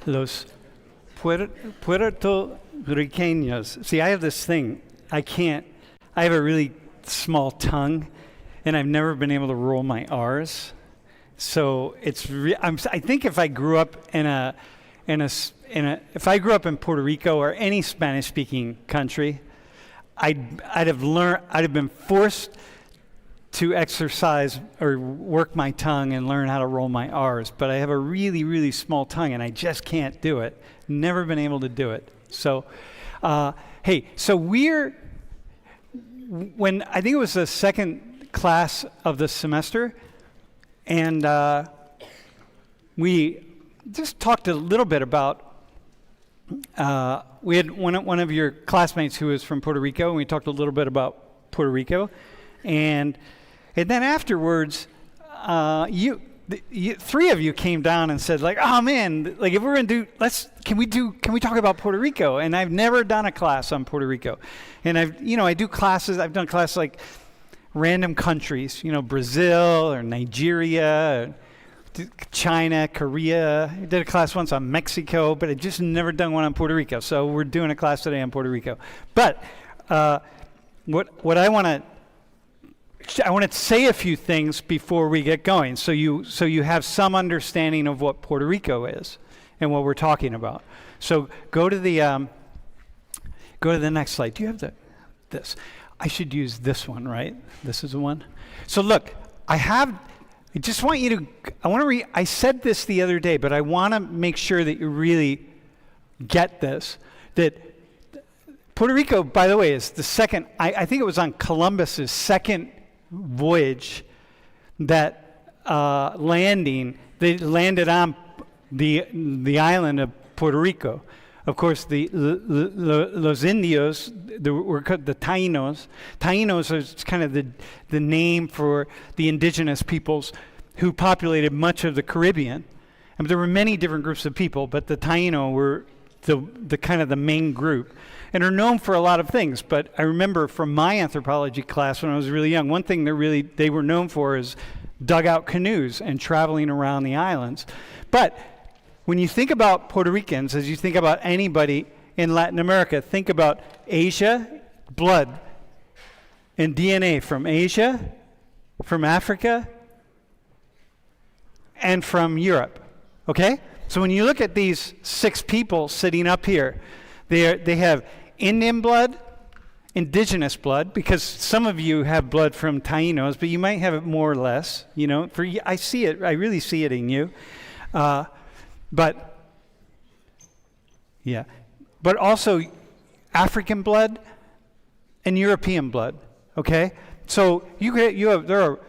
Los Puertorriqueños. See, I have this thing. I have a really small tongue, and I've never been able to roll my R's. So I think if I grew up if I grew up in Puerto Rico or any Spanish-speaking country, I'd have been forced to exercise or work my tongue and learn how to roll my R's. But I have a really, really small tongue, and I just can't do it. Never been able to do it. So, so when I think it was the second class of the semester, and we just talked a little bit about, we had one of your classmates who was from Puerto Rico, and we talked a little bit about Puerto Rico. And then afterwards, three of you came down and said, like, oh man, like if we're gonna can we talk about Puerto Rico? And I've never done a class on Puerto Rico. And I've done classes like random countries, Brazil or Nigeria, China, Korea. I did a class once on Mexico, but I've just never done one on Puerto Rico. So we're doing a class today on Puerto Rico. But what I want to say a few things before we get going, so you have some understanding of what Puerto Rico is and what we're talking about. So go to the next slide. Do you have this? I should use this one, right? This is the one. So look, I said this the other day, but I want to make sure that you really get this. That Puerto Rico, by the way, is the second. I think it was on Columbus's second voyage that they landed on the island of Puerto Rico. Of course, los indios, were called the Taínos. Taínos is kind of the name for the indigenous peoples who populated much of the Caribbean. And there were many different groups of people, but the Taíno were the kind of the main group, and are known for a lot of things. But I remember from my anthropology class when I was really young, one thing they were known for is dugout canoes and traveling around the islands. But when you think about Puerto Ricans, as you think about anybody in Latin America, think about Asia, blood, and DNA from Asia, from Africa, and from Europe. Okay? So when you look at these 6 people sitting up here, they have Indian blood, indigenous blood, because some of you have blood from Taínos, but you might have it more or less. I see it. I really see it in you. But also African blood and European blood. Okay, so there are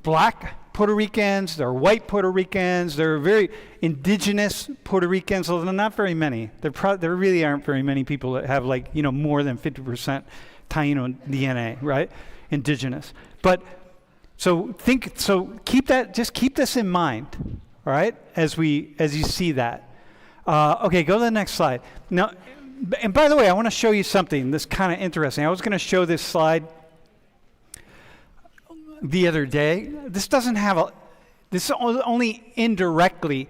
black Puerto Ricans, there are white Puerto Ricans, there are very indigenous Puerto Ricans, although not very many. There really aren't very many people that have more than 50% Taíno DNA, right? Indigenous. But keep this in mind. All right, as you see that. Okay, go to the next slide. Now, and by the way, I want to show you something that's kind of interesting. I was going to show this slide the other day. This only indirectly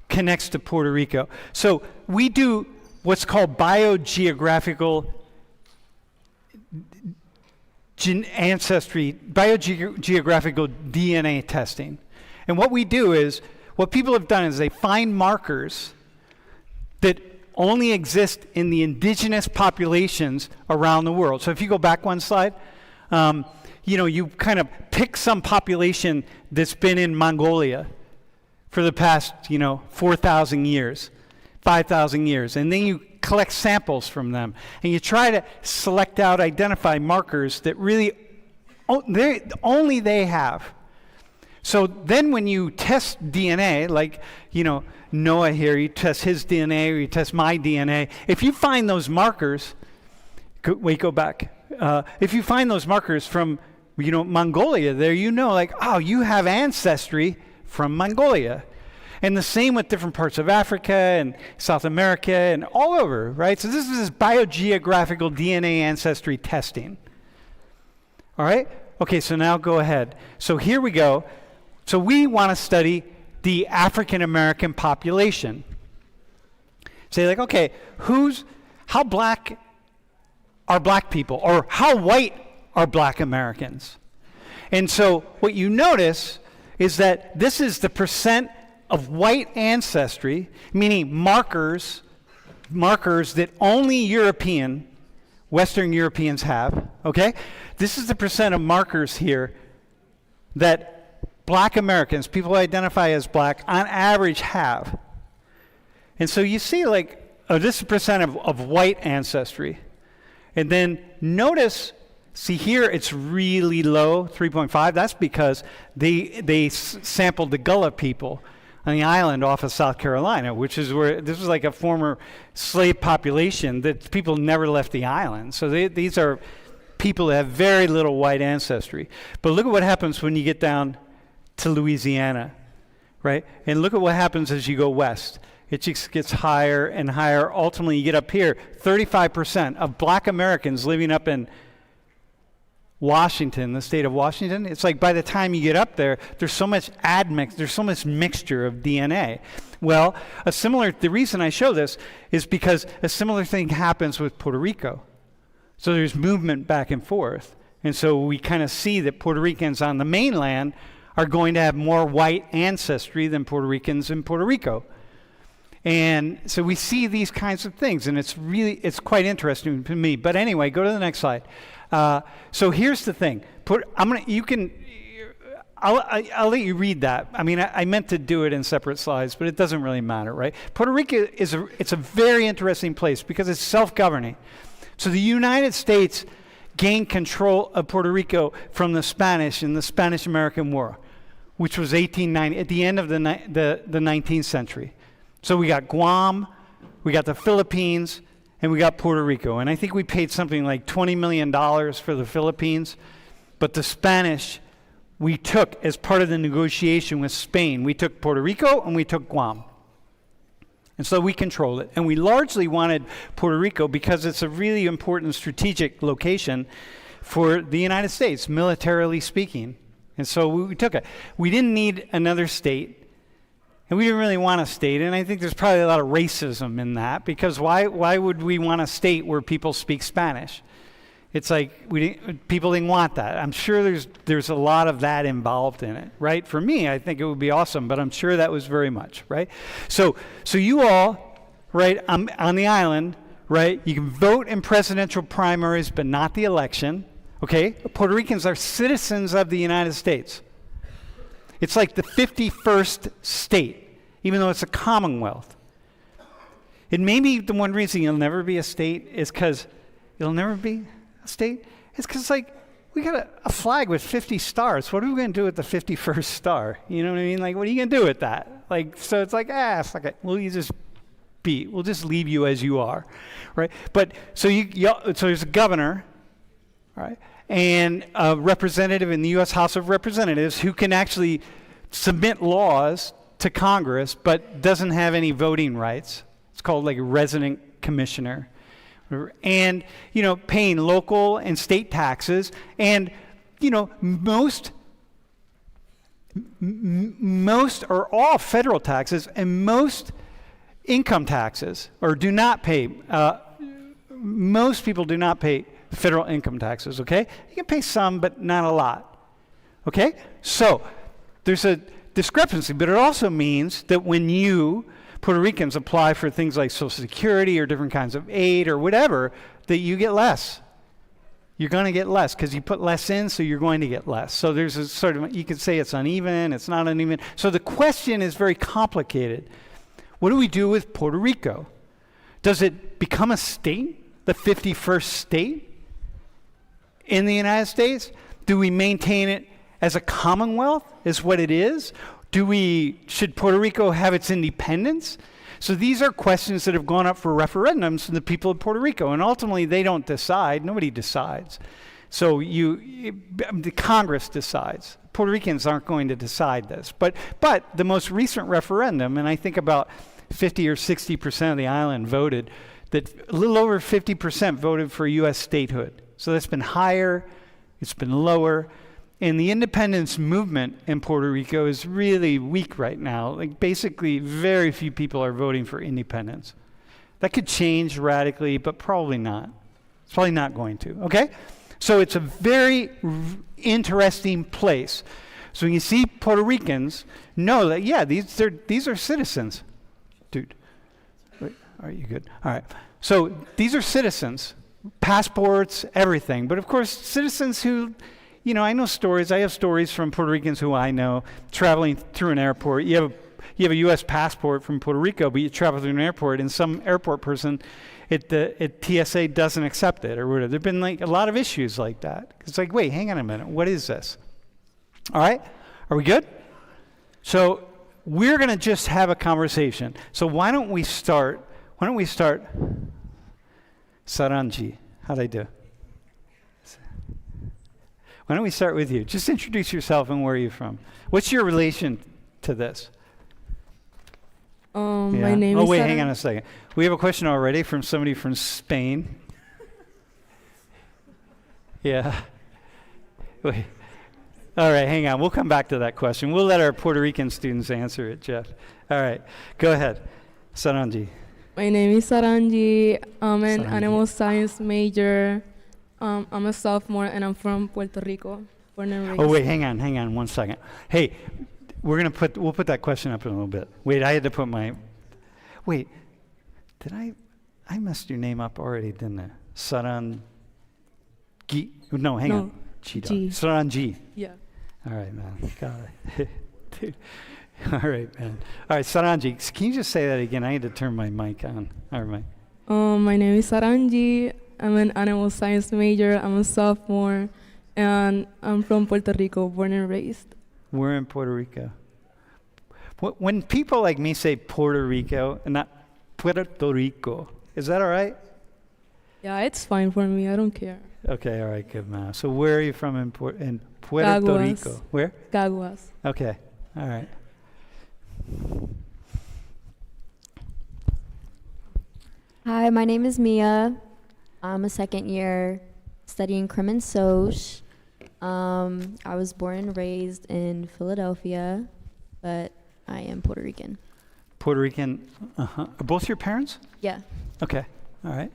connects to Puerto Rico. So we do what's called biogeographical DNA testing. And what we do is, what people have done is they find markers that only exist in the indigenous populations around the world. So if you go back one slide, you kind of pick some population that's been in Mongolia for the past, 4,000 years, 5,000 years, and then you collect samples from them, and you try to identify markers that really only they have. So then when you test DNA, like, Noah here, you test his DNA, or you test my DNA, if you find those markers, go back. If you find those markers from, Mongolia there, you have ancestry from Mongolia. And the same with different parts of Africa and South America and all over, right? So this is biogeographical DNA ancestry testing. All right? Okay, so now go ahead. So here we go. So we want to study the African American population. Say like, okay, how black are black people, or how white are black Americans? And so what you notice is that this is the percent of white ancestry, meaning markers that only Western Europeans have, okay? This is the percent of markers here that black Americans, people who identify as black, on average have. And so you see like, this is percent of white ancestry. And then notice, see here it's really low, 3.5. That's because they sampled the Gullah people on the island off of South Carolina, which is where this was like a former slave population that people never left the island. So these are people that have very little white ancestry. But look at what happens when you get down to Louisiana, right? And look at what happens as you go west. It just gets higher and higher. Ultimately, you get up here, 35% of black Americans living up in Washington, the state of Washington. It's like by the time you get up there, there's so much there's so much mixture of DNA. Well, the reason I show this is because a similar thing happens with Puerto Rico. So there's movement back and forth. And so we kind of see that Puerto Ricans on the mainland are going to have more white ancestry than Puerto Ricans in Puerto Rico. And so we see these kinds of things, and it's quite interesting to me. But anyway, go to the next slide. So here's the thing. I'll let you read that. I mean, I meant to do it in separate slides, but it doesn't really matter, right? Puerto Rico it's a very interesting place because it's self-governing. So the United States gained control of Puerto Rico from the Spanish in the Spanish-American War, which was 1890, at the end of the 19th century. So we got Guam, we got the Philippines, and we got Puerto Rico. And I think we paid something like $20 million for the Philippines. But the Spanish, we took as part of the negotiation with Spain. We took Puerto Rico and we took Guam. And so we controlled it. And we largely wanted Puerto Rico because it's a really important strategic location for the United States, militarily speaking. And so we took it. We didn't need another state. And we didn't really want a state, and I think there's probably a lot of racism in that, because why would we want a state where people speak Spanish? It's like people didn't want that. I'm sure there's a lot of that involved in it, right? For me, I think it would be awesome, but I'm sure that was very much, right? So you all, right, on the island, right, you can vote in presidential primaries, but not the election, okay? Puerto Ricans are citizens of the United States. It's like the 51st state, even though it's a commonwealth. And maybe the one reason you'll never be a state is because you'll never be a state. It's because, like, we got a flag with 50 stars. What are we going to do with the 51st star? You know what I mean? Like, what are you going to do with that? Like, so it's like, fuck it. We'll just leave you as you are, right? But so so there's a governor, right? And a representative in the U.S. House of Representatives who can actually submit laws to Congress but doesn't have any voting rights. It's called like a resident commissioner. And, paying local and state taxes. And, most or all federal taxes and most income taxes, or do not pay, most people do not pay federal income taxes, okay? You can pay some, but not a lot, okay? So there's a discrepancy, but it also means that when you, Puerto Ricans, apply for things like Social Security or different kinds of aid or whatever, that you get less. You're going to get less because you put less in, so you're going to get less. So there's a sort of, you could say it's uneven, it's not uneven. So the question is very complicated. What do we do with Puerto Rico? Does it become a state, the 51st state in the United States? Do we maintain it as a commonwealth, is what it is? Should Puerto Rico have its independence? So these are questions that have gone up for referendums from the people of Puerto Rico, and ultimately they don't decide. Nobody decides. So the Congress decides. Puerto Ricans aren't going to decide this. But the most recent referendum, and I think about 50 or 60% of the island voted, that a little over 50% voted for U.S. statehood. So that's been higher, it's been lower. And the independence movement in Puerto Rico is really weak right now. Like basically very few people are voting for independence. That could change radically, but probably not. It's probably not going to, okay? So it's a very interesting place. So when you see Puerto Ricans, know that, yeah, these are citizens. Dude, wait, are you good? All right. So these are citizens, passports, everything. But of course, citizens who, I know stories. I have stories from Puerto Ricans who I know traveling through an airport. You have a U.S. passport from Puerto Rico, but you travel through an airport, and some airport person at TSA doesn't accept it or whatever. There have been like a lot of issues like that. It's like, wait, hang on a minute. What is this? All right? Are we good? So we're going to just have a conversation. So why don't we start? Saranji, how'd I do? Why don't we start with you? Just introduce yourself and where are you from? What's your relation to this? My name is Oh, wait, Sarah. hang on a second. We have a question already from somebody from Spain. Yeah. Wait. All right, hang on. We'll come back to that question. We'll let our Puerto Rican students answer it, Jeff. All right, go ahead. Saranji. My name is Saranji. I'm an Saranji. animal science major. I'm a sophomore and I'm from Puerto Rico, born and raised. Oh, wait, hang on 1 second. Hey, we'll put that question up in a little bit. Wait, I had to put did I messed your name up already, didn't I? Sarangi, no, hang on. G. Saranji. Yeah. All right, man. God. Dude. All right, man. All right, Saranji, can you just say that again? I need to turn my mic on. All right, My name is Saranji. I'm an animal science major. I'm a sophomore, and I'm from Puerto Rico, born and raised. We're in Puerto Rico. When people like me say Puerto Rico and not Puerto Rico, is that all right? Yeah, it's fine for me. I don't care. Okay, all right, good, man. So where are you from in Puerto Caguas. Rico? Where? Caguas. Okay, all right. Hi, my name is Mia. I'm a second year studying Crim and Soc. I was born and raised in Philadelphia, but I am Puerto Rican. Puerto Rican, Are both your parents? Yeah. Okay, all right.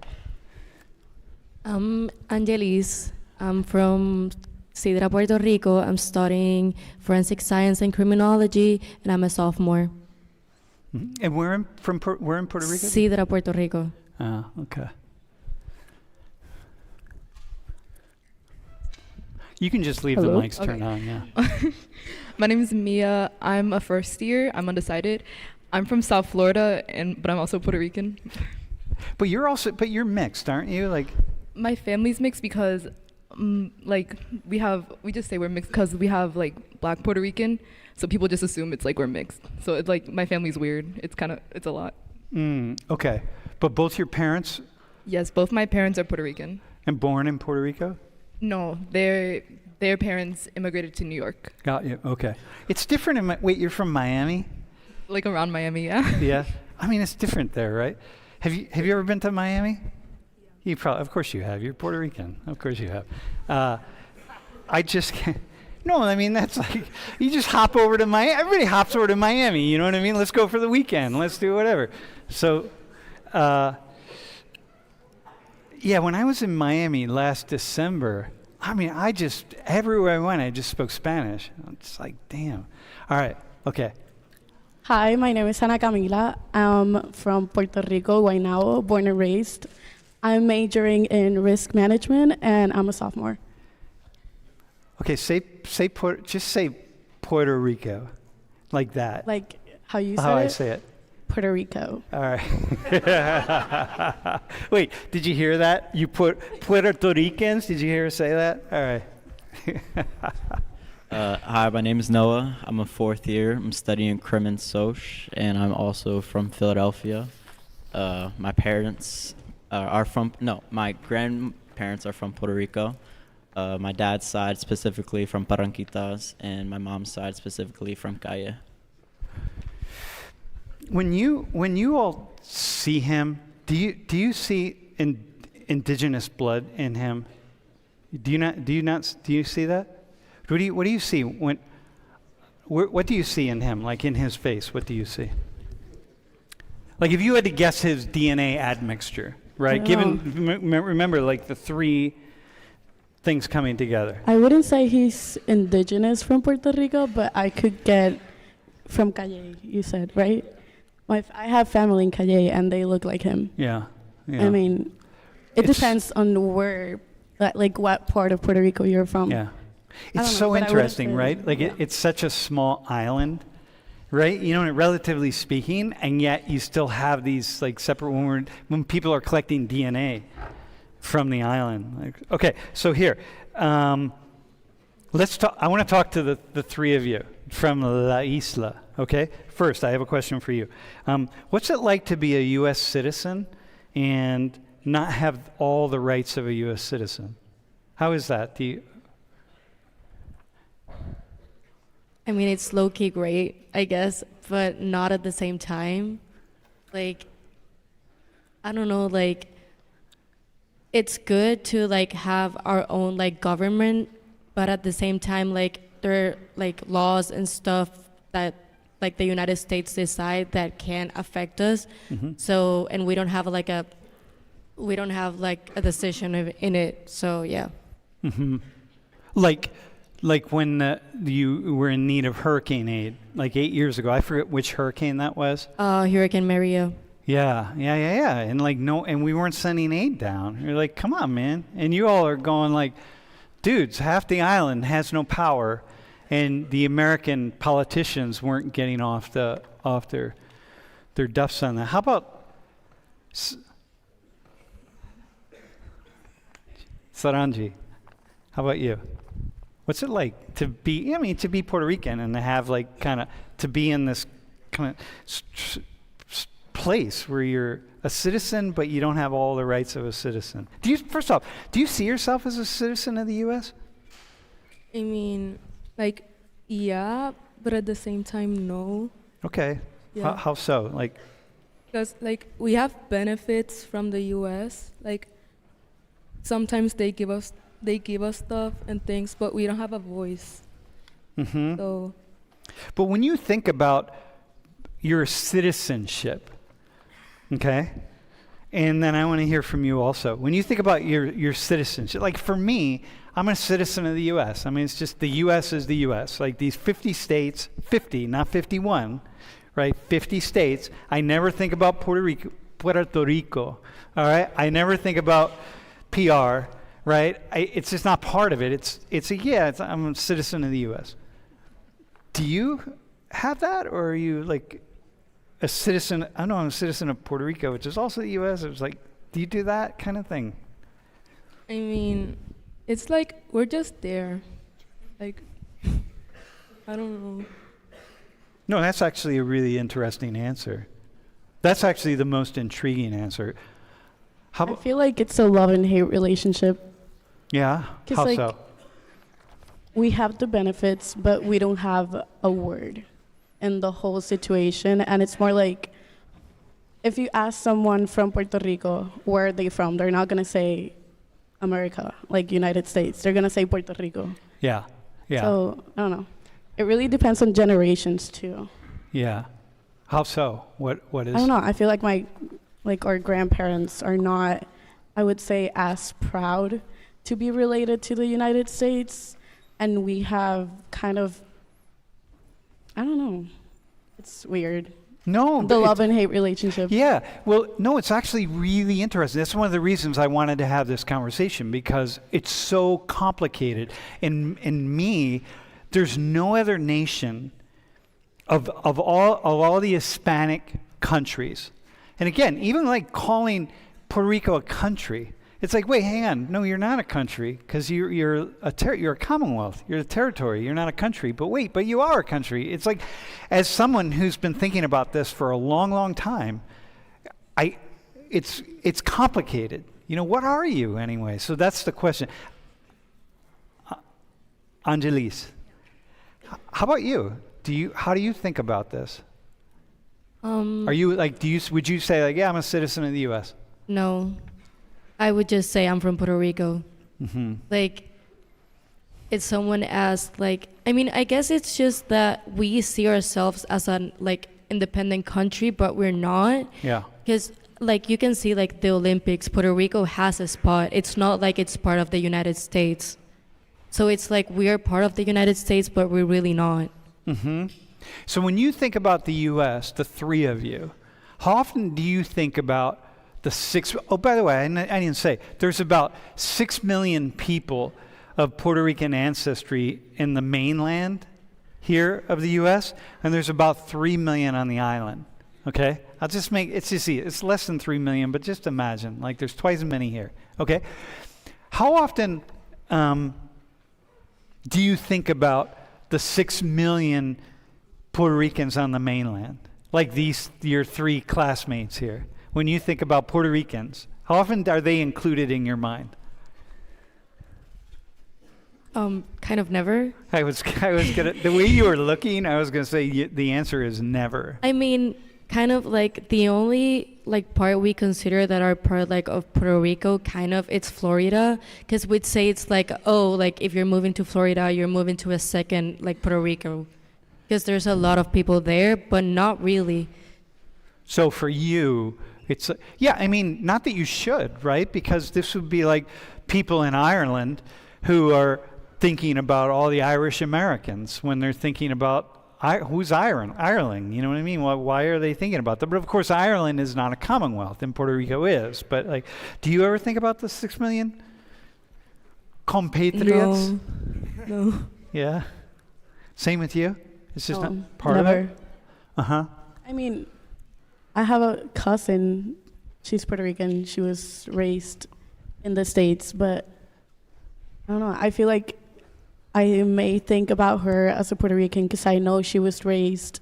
I'm Angelis. I'm from Sidra, Puerto Rico. I'm studying forensic science and criminology, and I'm a sophomore. Mm-hmm. And we're in Puerto Rico? Sidra, Puerto Rico. Oh, okay. You can just leave Hello? the mics turned on, yeah. My name is Mia. I'm a first year. I'm undecided. I'm from South Florida, but I'm also Puerto Rican. But you're mixed, aren't you? Like, My family's mixed because, we just say we're mixed because we have like Black Puerto Rican, so people just assume it's like we're mixed. So it's like my family's weird. It's a lot. okay. But both your parents Yes, both my parents are Puerto Rican. and born in Puerto Rico? No, their parents immigrated to New York, Got you. Okay. It's different wait, you're from Miami? like around Miami. Yeah. Yeah. I mean, it's different there, right? Have you ever been to Miami? You probably, of course you have. You're Puerto Rican. Of course you have. I just can't. No, I mean, that's like, you just hop over to Miami. Everybody hops over to Miami, you know what I mean? Let's go for the weekend. Let's do whatever. So, yeah, when I was in Miami last December, I mean, everywhere I went, I just spoke Spanish. It's like, damn. All right, okay. Hi, my name is Ana Camila. I'm from Puerto Rico, Guaynabo, born and raised. I'm majoring in risk management, and I'm a sophomore. Okay, just say Puerto Rico, like that. Like how you say How it? I say it. Puerto Rico. All right. Wait, did you hear that? You put Puerto Ricans? Did you hear her say that? All right. Hi, my name is Noah. I'm a fourth year. I'm studying Crim and Soc, and I'm also from Philadelphia. My parents my grandparents are from Puerto Rico. My dad's side specifically from Barranquitas, and my mom's side specifically from Calle. When you all see him, do you see indigenous blood in him? Do you see that? What do you see what do you see in him? Like in his face, what do you see? Like if you had to guess his DNA admixture, right? Remember like the three things coming together. I wouldn't say he's indigenous from Puerto Rico, but I could get from Calle, you said, right? I have family in Calle and they look like him. Yeah. Yeah. I mean, it depends on where, like what part of Puerto Rico you're from. Yeah. don't It's know, so but I wouldn't interesting, say- right? Like yeah. it's such a small island, right? You know, relatively speaking, and yet you still have these like separate when people are collecting DNA from the island. Like, okay, so here, let's talk. I want to talk to the three of you from La Isla. Okay, first I have a question for you. What's it like to be a U.S. citizen and not have all the rights of a U.S. citizen? How is that? I mean, it's low-key great, I guess, but not at the same time. Like, I don't know, like, it's good to, like, have our own, like, government, but at the same time, like, there are, like, laws and stuff that, like, the United States decide that can affect us. Mhm. So, and we don't have, like, a decision in it, so, yeah. Mm-hmm. Like when you were in need of hurricane aid, like 8 years ago. I forget which hurricane that was. Hurricane Maria. Yeah. And like and we weren't sending aid down. You're like, come on, man. And you all are going like, dudes, half the island has no power, and the American politicians weren't getting off their duffs on that. How about Saranji? How about you? What's it like to be Puerto Rican and to have like to be in this kind of place where you're a citizen but you don't have all the rights of a citizen? First off, do you see yourself as a citizen of the U.S.? I mean, like, yeah, but at the same time, no. Okay. Yeah. How so? Like, Because, like, we have benefits from the U.S. Like, sometimes they give us stuff and things, but we don't have a voice. mm-hmm. So, But when you think about your citizenship, okay, and then I want to hear from you also. When you think about your citizenship, like for me, I'm a citizen of the U.S. I mean, it's just the U.S. is the U.S. Like these 50 states, 50, not 51, right? 50 states. I never think about Puerto Rico, all right? I never think about PR, right? It's just not part of it. I'm a citizen of the U.S. Do you have that, or are you like a citizen? I know I'm a citizen of Puerto Rico, which is also the U.S. It was like, do you do that kind of thing? I mean, it's like we're just there. Like, I don't know. No, that's actually a really interesting answer. That's actually the most intriguing answer. How I about, feel like it's a love and hate relationship. yeah? 'Cause, How like, so? We have the benefits, but we don't have a word in the whole situation. And it's more like, if you ask someone from Puerto Rico, where are they from? They're not going to say America, like United States. They're going to say Puerto Rico. Yeah. So, I don't know. It really depends on generations, too. Yeah. How so? What is? I don't know. I feel like our grandparents are not, I would say, as proud to be related to the United States. And we have kind of, I don't know. It's weird. No. The love and hate relationship. Yeah. Well, no, it's actually really interesting. That's one of the reasons I wanted to have this conversation, because it's so complicated. In me, there's no other nation of all the Hispanic countries. And again, even like calling Puerto Rico a country, it's like, wait, hang on. No, you're not a country, because you're a commonwealth. You're a territory. You're not a country. But wait, but you are a country. It's like, as someone who's been thinking about this for a long, long time, it's complicated. You know, what are you anyway? So that's the question. Angelis, how about you? How do you think about this? Are you like, would you say like, yeah, I'm a citizen of the U.S.? No. I would just say I'm from Puerto Rico. Mm-hmm. Like, if someone asked, like, I mean, I guess it's just that we see ourselves as independent country, but we're not. Yeah. Because like you can see like the Olympics, Puerto Rico has a spot. It's not like it's part of the United States. So it's like we are part of the United States, but we're really not. Mm-hmm. So when you think about the U.S., the three of you, how often do you think about the oh, by the way, I didn't say, there's about 6 million people of Puerto Rican ancestry in the mainland here of the U.S., and there's about 3 million on the island, okay? It's easy. It's less than 3 million, but just imagine, like there's twice as many here, okay? How often do you think about the 6 million Puerto Ricans on the mainland? Like your three classmates here. When you think about Puerto Ricans, how often are they included in your mind? Kind of never. I was gonna, the way you were looking, I was gonna say the answer is never. I mean, kind of like the only like part we consider that are part like of Puerto Rico, kind of, it's Florida, because we'd say it's like, oh, like if you're moving to Florida, you're moving to a second like Puerto Rico, because there's a lot of people there, but not really. So for you, it's, yeah, I mean, not that you should, right? Because this would be like people in Ireland who are thinking about all the Irish Americans when they're thinking about who's Ireland, you know what I mean? Why are they thinking about that? But of course, Ireland is not a commonwealth, and Puerto Rico is. But like, do you ever think about the 6 million compatriots? No. Yeah. Same with you? It's just No, not part never. of it? Uh-huh. I mean, I have a cousin. She's Puerto Rican. She was raised in the States, but I don't know. I feel like I may think about her as a Puerto Rican because I know she was raised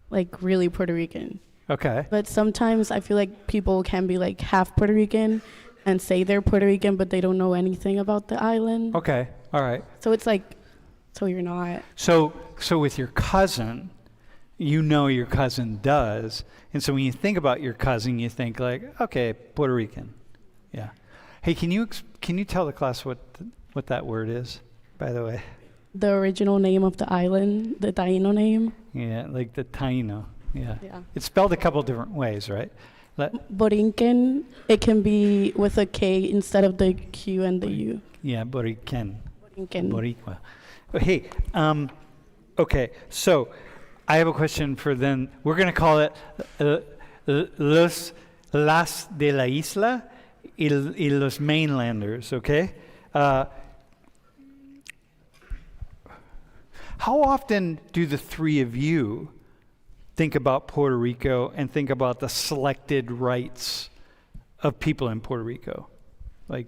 like really Puerto Rican. Okay. But sometimes I feel like people can be like half Puerto Rican and say they're Puerto Rican, but they don't know anything about the island. Okay. All right. So it's like, so you're not. So with your cousin, you know your cousin does. And so when you think about your cousin, you think like, okay, Puerto Rican. Yeah. Hey, can you tell the class what that word is, by the way? The original name of the island, the Taino name. Yeah, like the Taino. Yeah. Yeah. It's spelled a couple different ways, right? Borinquen, it can be with a K instead of the Q and the U. Yeah, Boriquen. Borinquen. Boricua. Hey, okay, so I have a question for then. We're going to call it Las de la Isla y los Mainlanders, okay? How often do the three of you think about Puerto Rico and think about the selected rights of people in Puerto Rico? Like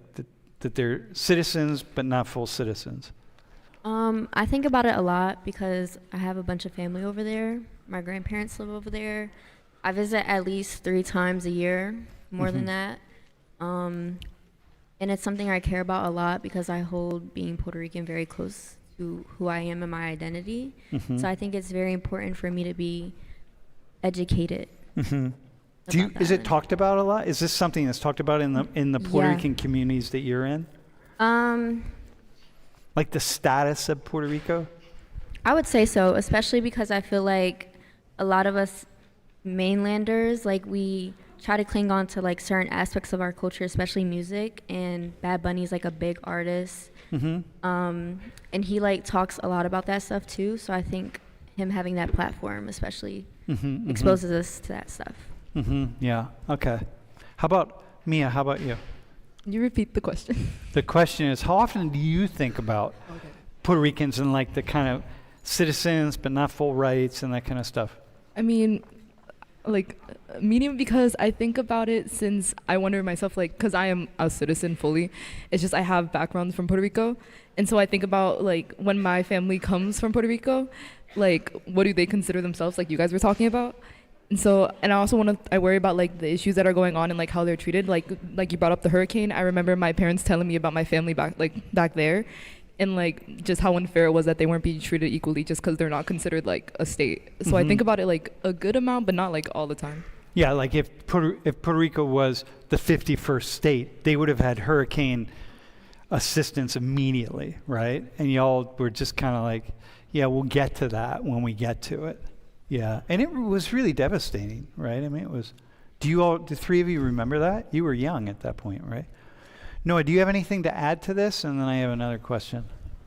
that they're citizens but not full citizens? I think about it a lot because I have a bunch of family over there. My grandparents live over there. I visit at least 3 times a year, more than that. And it's something I care about a lot because I hold being Puerto Rican very close to who I am and my identity. So I think it's very important for me to be educated. Is it talked about a lot? Is this something that's talked about in the Puerto Yeah. Rican communities that you're in? Like the status of Puerto Rico? I would say so, especially because I feel like a lot of us mainlanders, like we try to cling on to like certain aspects of our culture, especially music, and Bad Bunny's like a big artist. And he like talks a lot about that stuff too, so I think him having that platform especially exposes us to that stuff. Yeah, okay. How about Mia, how about you? Can you repeat the question? The question is, how often do you think about Puerto Ricans and like the kind of citizens but not full rights and that kind of stuff? I mean, like, medium, because I think about it since I wonder myself, like, because I am a citizen fully. It's just I have backgrounds from Puerto Rico. And so I think about, like, when my family comes from Puerto Rico, like, what do they consider themselves, like you guys were talking about? And so, and I also I worry about like the issues that are going on and like how they're treated. Like you brought up the hurricane. I remember my parents telling me about my family back there, and like just how unfair it was that they weren't being treated equally just because they're not considered like a state. So I think about it like a good amount, but not like all the time. Yeah, like if Puerto Rico was the 51st state, they would have had hurricane assistance immediately, right? And y'all were just kind of like, yeah, we'll get to that when we get to it. Yeah, and it was really devastating, right? I mean, it was. The three of you remember that? You were young at that point, right? Noah, do you have anything to add to this? And then I have another question.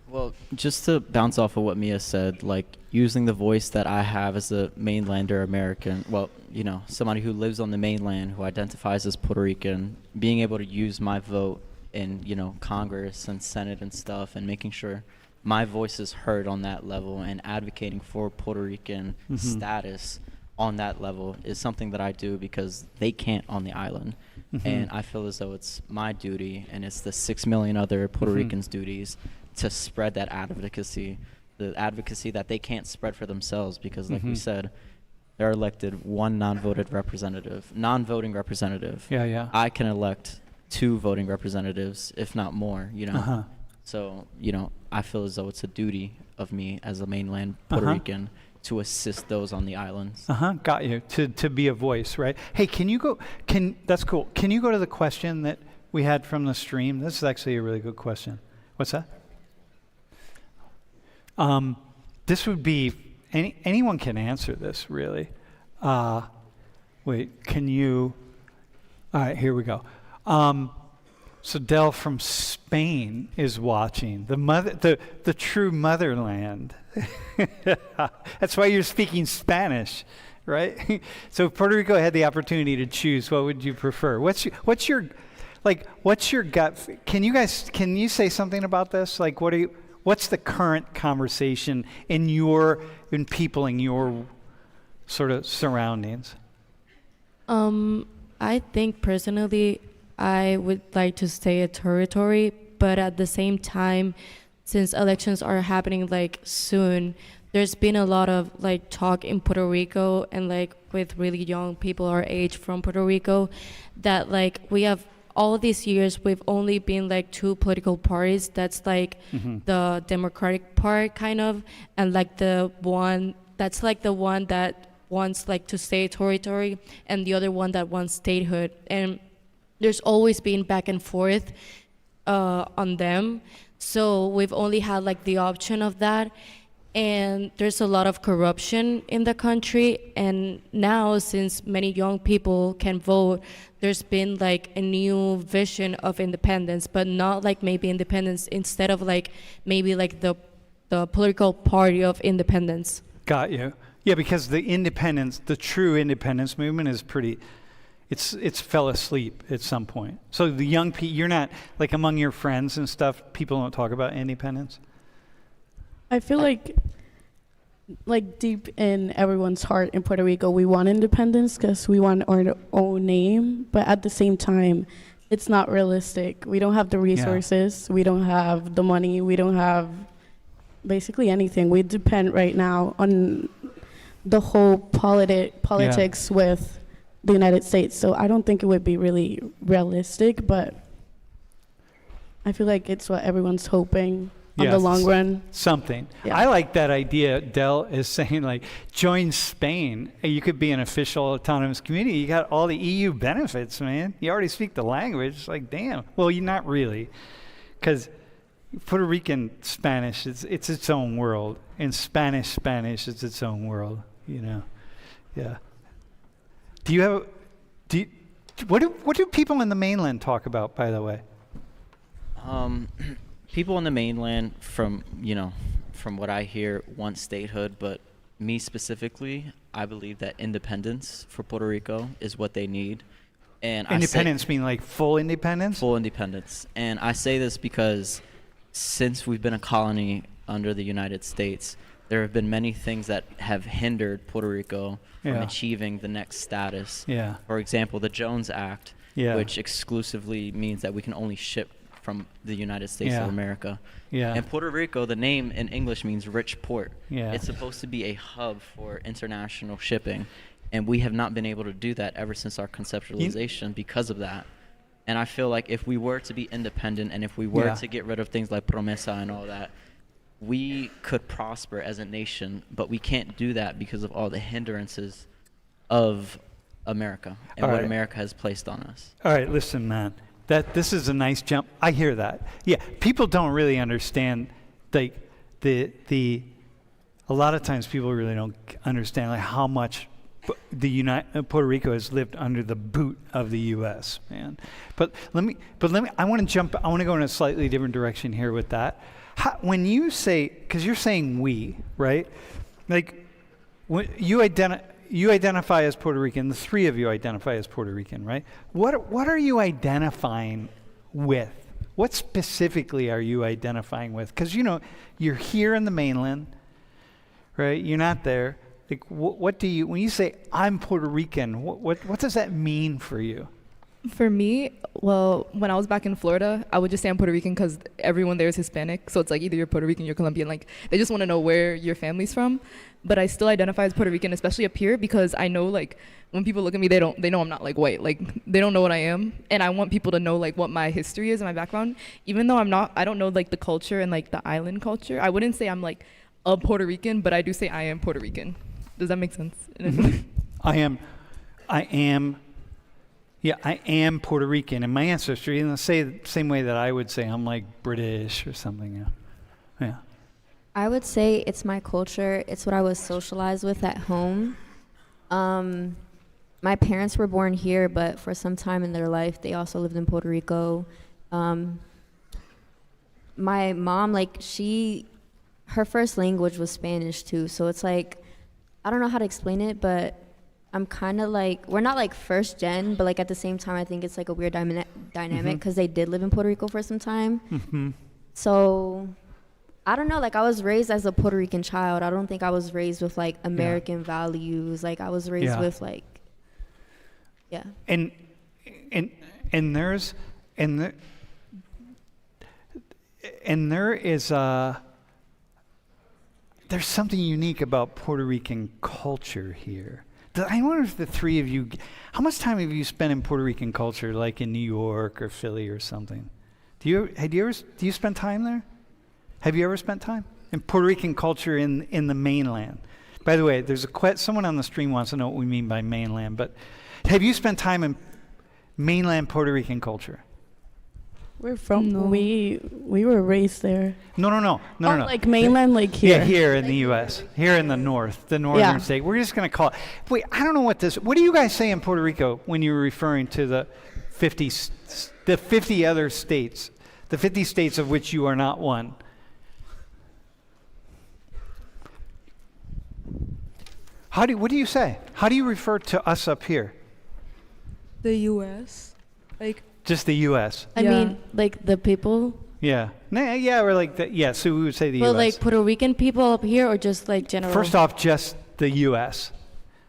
Well, just to bounce off of what Mia said, like using the voice that I have as a mainlander American, well, you know, somebody who lives on the mainland, who identifies as Puerto Rican, being able to use my vote in, you know, Congress and Senate and stuff, and making sure my voice is heard on that level and advocating for Puerto Rican status on that level is something that I do because they can't on the island. And I feel as though it's my duty, and it's the 6 million other Puerto Ricans' duties, to spread that advocacy, the advocacy that they can't spread for themselves, because like we said, they're elected one non-voting representative. Yeah. I can elect 2 voting representatives, if not more, you know. So, you know, I feel as though it's a duty of me as a mainland Puerto Rican to assist those on the islands. Got you. To be a voice, right? Hey, that's cool. Can you go to the question that we had from the stream? This is actually a really good question. What's that? This would be, anyone can answer this, really. Wait, can you, all right, here we go. So Del from Spain is watching, the true motherland. That's why you're speaking Spanish, right? So if Puerto Rico had the opportunity to choose, what would you prefer? What's your gut? Can you say something about this? Like, what's the current conversation in people in your sort of surroundings? I think personally, I would like to stay a territory, but at the same time, since elections are happening like soon, there's been a lot of like talk in Puerto Rico and like with really young people our age from Puerto Rico that like we have all these years we've only been like 2 political parties. That's like the Democratic part kind of, and like the one that wants like to stay territory, and the other one that wants statehood. And there's always been back and forth on them. So we've only had like the option of that. And there's a lot of corruption in the country. And now, since many young people can vote, there's been like a new vision of independence, but not like maybe independence instead of like maybe like the political party of independence. Got you. Yeah, because the true independence movement is it's fell asleep at some point. So the young people, you're not, like among your friends and stuff, people don't talk about independence? I feel like deep in everyone's heart in Puerto Rico, we want independence because we want our own name. But at the same time, it's not realistic. We don't have the resources. We don't have the money. We don't have basically anything. We depend right now on the whole politics with the United States. So I don't think it would be really realistic, but I feel like it's what everyone's hoping on the long run. Something. Yeah. I like that idea. Del is saying, like, join Spain. You could be an official autonomous community. You got all the EU benefits, man. You already speak the language. It's like, damn. Well, you're not really, because Puerto Rican Spanish, it's its own world. And Spanish is its own world, you know. Yeah. What do people in the mainland talk about, by the way? People on the mainland, from what I hear, want statehood, but me specifically, I believe that independence for Puerto Rico is what they need. And independence mean like full independence? Full independence. And I say this because since we've been a colony under the United States, there have been many things that have hindered Puerto Rico from achieving the next status. Yeah. For example, the Jones Act, which exclusively means that we can only ship from the United States of America. Yeah. And Puerto Rico, the name in English means rich port. Yeah. It's supposed to be a hub for international shipping, and we have not been able to do that ever since our conceptualization because of that. And I feel like if we were to be independent and if we were to get rid of things like promesa and all that, we could prosper as a nation, but we can't do that because of all the hindrances of America and what America has placed on us. All right, listen, man. This is a nice jump. I hear that. Yeah, people don't really understand the a lot of times people really don't understand like how much Puerto Rico has lived under the boot of the U.S. Man, but let me. I want to go in a slightly different direction here with that. When you say, because you're saying we, right? Like, when you identify as Puerto Rican. The three of you identify as Puerto Rican, right? What are you identifying with? What specifically are you identifying with? Because you're here in the mainland, right? You're not there. Like, what do you, when you say I'm Puerto Rican, what does that mean for you? For me, well, when I was back in Florida, I would just say I'm Puerto Rican because everyone there is Hispanic. So it's like either you're Puerto Rican, you're Colombian. Like, they just want to know where your family's from. But I still identify as Puerto Rican, especially up here, because I know, like, when people look at me, they know I'm not, like, white. Like, they don't know what I am. And I want people to know, like, what my history is and my background. Even though I don't know, like, the culture and, like, the island culture. I wouldn't say I'm, like, a Puerto Rican, but I do say I am Puerto Rican. Does that make sense? I am Puerto Rican, and my ancestry, and the same way that I would say I'm like British or something. Yeah. I would say it's my culture. It's what I was socialized with at home. My parents were born here, but for some time in their life, they also lived in Puerto Rico. My mom, like, her first language was Spanish too, so it's like, I don't know how to explain it, but I'm kind of like, we're not like first gen, but like at the same time, I think it's like a weird dynamic because they did live in Puerto Rico for some time. Mm-hmm. So I don't know, like I was raised as a Puerto Rican child. I don't think I was raised with like American values. Like I was raised with like, And there is there's something unique about Puerto Rican culture here. I wonder if the three of you, how much time have you spent in Puerto Rican culture, like in New York or Philly or something? Do you spend time there? Have you ever spent time in Puerto Rican culture in the mainland? By the way, there's someone on the stream wants to know what we mean by mainland, but have you spent time in mainland Puerto Rican culture? We're from, No. we were raised there. No. Like mainland, like here. Yeah, here in the U.S., here in the northern state. We're just going to call it. Wait, I don't know what do you guys say in Puerto Rico when you're referring to the 50 other states, the 50 states of which you are not one? What do you say? How do you refer to us up here? The U.S. Like, Just the U.S. I mean, like the people. Yeah. Or like so we would say the Well, U.S. like Puerto Rican people up here, or just like general. First off, just the U.S.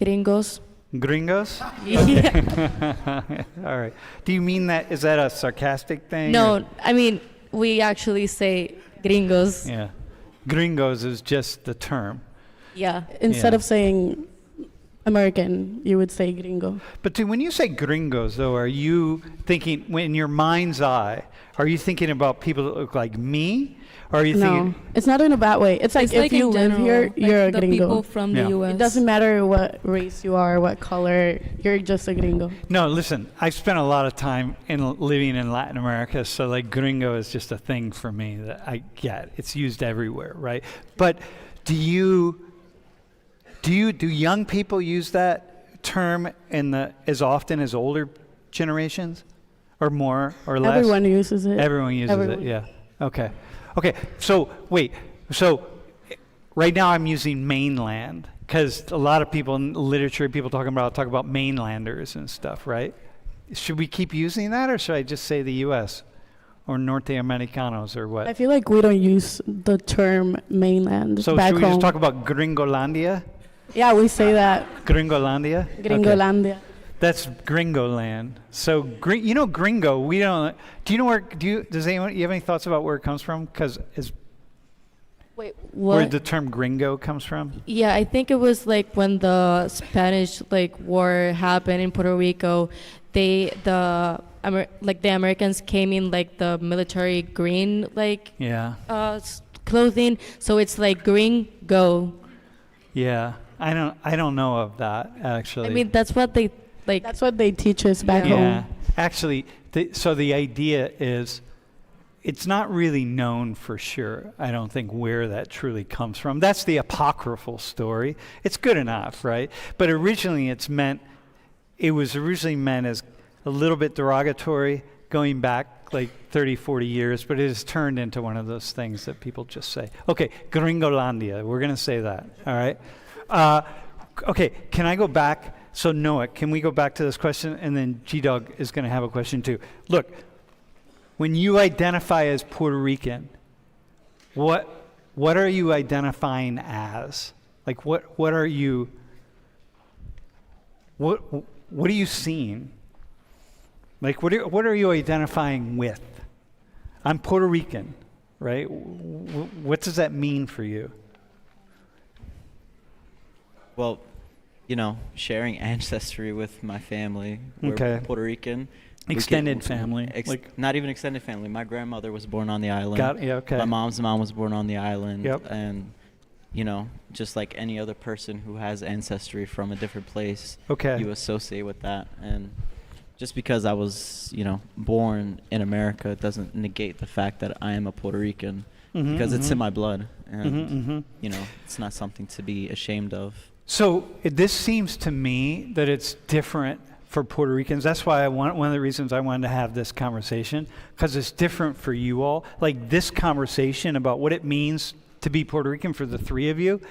Gringos. Gringos? Yeah. All right. Do you mean that? Is that a sarcastic thing? No, I mean we actually say gringos. Yeah. Gringos is just the term. Yeah. Instead of saying American, you would say gringo. But when you say gringos, though, are you thinking, in your mind's eye, are you thinking about people that look like me? Or are you thinking... No, it's not in a bad way. It's like if you live here, you're a the gringo. people from the U.S. It doesn't matter what race you are, what color, you're just a gringo. No, listen, I spent a lot of time living in Latin America, so like gringo is just a thing for me that I get. It's used everywhere, right? But do young people use that term as often as older generations, or more or less? Everyone uses it. Everyone uses it. Yeah. Okay. So wait. So right now I'm using mainland because a lot of people in literature, talk about mainlanders and stuff, right? Should we keep using that, or should I just say the U.S. or Norteamericanos or what? I feel like we don't use the term mainland So back should we home. just talk about Gringolandia? Yeah, we say that. Gringolandia? Okay. Gringolandia. That's Gringoland. So gringo, we don't, does anyone, you have any thoughts about where it comes from? Because Wait, where what? the term gringo comes from? Yeah, I think it was like when the Spanish war happened in Puerto Rico, the Americans came in like the military green clothing, so it's like gringo. Yeah, I don't know of that actually. I mean, that's what they like. That's what they teach us back yeah, home. actually, so the idea is it's not really known for sure, I don't think, where that truly comes from. That's the apocryphal story. It's good enough, right? But originally it was originally meant as a little bit derogatory, going back like 30, 40 years, but it has turned into one of those things that people just say. Okay, Gringolandia, we're going to say that, all right? Okay, can I go back? So Noah, can we go back to this question? And then G-Dog is going to have a question too. Look, when you identify as Puerto Rican, what are you identifying as? Like what are you seeing? Like what are you identifying with? I'm Puerto Rican, right? What does that mean for you? Well, sharing ancestry with my family. We're Okay. Puerto Rican. Extended family. Not even extended family. My grandmother was born on the island. Okay. My mom's mom was born on the island. Yep. And, just like any other person who has ancestry from a different place, Okay. you associate with that. And just because I was, born in America doesn't negate the fact that I am a Puerto Rican, because it's in my blood. And, it's not something to be ashamed of. So this seems to me that it's different for Puerto Ricans. That's why one of the reasons I wanted to have this conversation, because it's different for you all. Like this conversation about what it means to be Puerto Rican for the three of you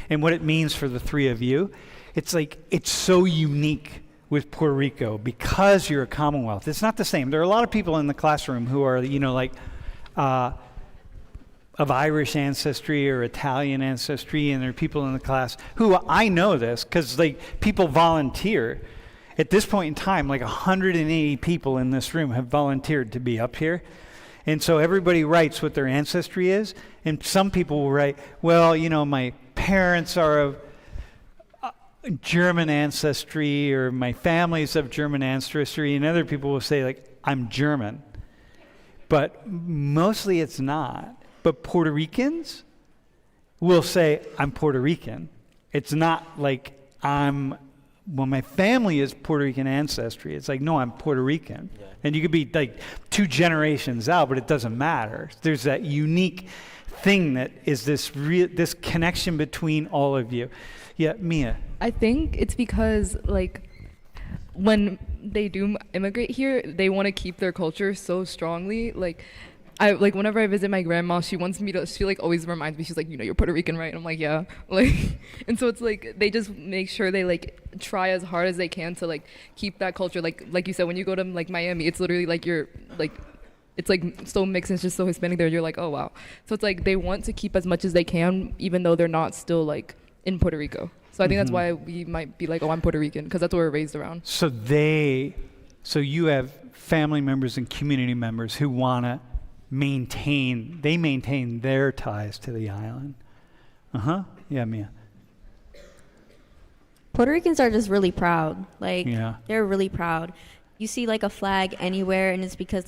and what it means for the three of you. It's like, it's so unique with Puerto Rico because you're a Commonwealth. It's not the same. There are a lot of people in the classroom who are, of Irish ancestry or Italian ancestry, and there are people in the class who, I know this because people volunteer. At this point in time, 180 people in this room have volunteered to be up here. And so everybody writes what their ancestry is, and some people will write, well, my parents are of German ancestry, or my family's of German ancestry, and other people will say, I'm German. But mostly it's not. But Puerto Ricans will say, I'm Puerto Rican. It's not like my family is Puerto Rican ancestry. It's like, no, I'm Puerto Rican. Yeah. And you could be 2 generations out, but it doesn't matter. There's that unique thing that is this connection between all of you. Yeah, Mia. I think it's because when they do immigrate here, they want to keep their culture so strongly. Whenever I visit my grandma, she always reminds me, she's like, you're Puerto Rican, right? And I'm like, yeah. And so it's they just make sure they try as hard as they can to keep that culture. Like you said, when you go to Miami, it's literally it's so mixed and it's just so Hispanic there. You're like, oh wow. So it's they want to keep as much as they can, even though they're not still in Puerto Rico. So I think that's why we might be oh, I'm Puerto Rican, because that's what we're raised around. So you have family members and community members who want to maintain their ties to the island. Yeah, Mia. Puerto Ricans are just really proud. Yeah. They're really proud. You see a flag anywhere, and it's because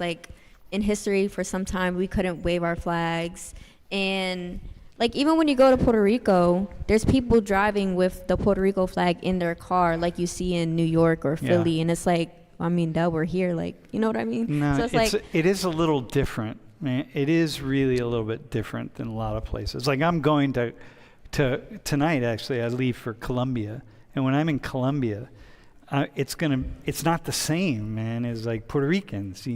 in history for some time we couldn't wave our flags. And even when you go to Puerto Rico, there's people driving with the Puerto Rico flag in their car like you see in New York or Philly. Yeah. And it's that we're here, you know what I mean? No, so it is a little different. Man, it is really a little bit different than a lot of places. I'm going to tonight, actually, I leave for Colombia. And when I'm in Colombia, it's not the same, man, as Puerto Ricans,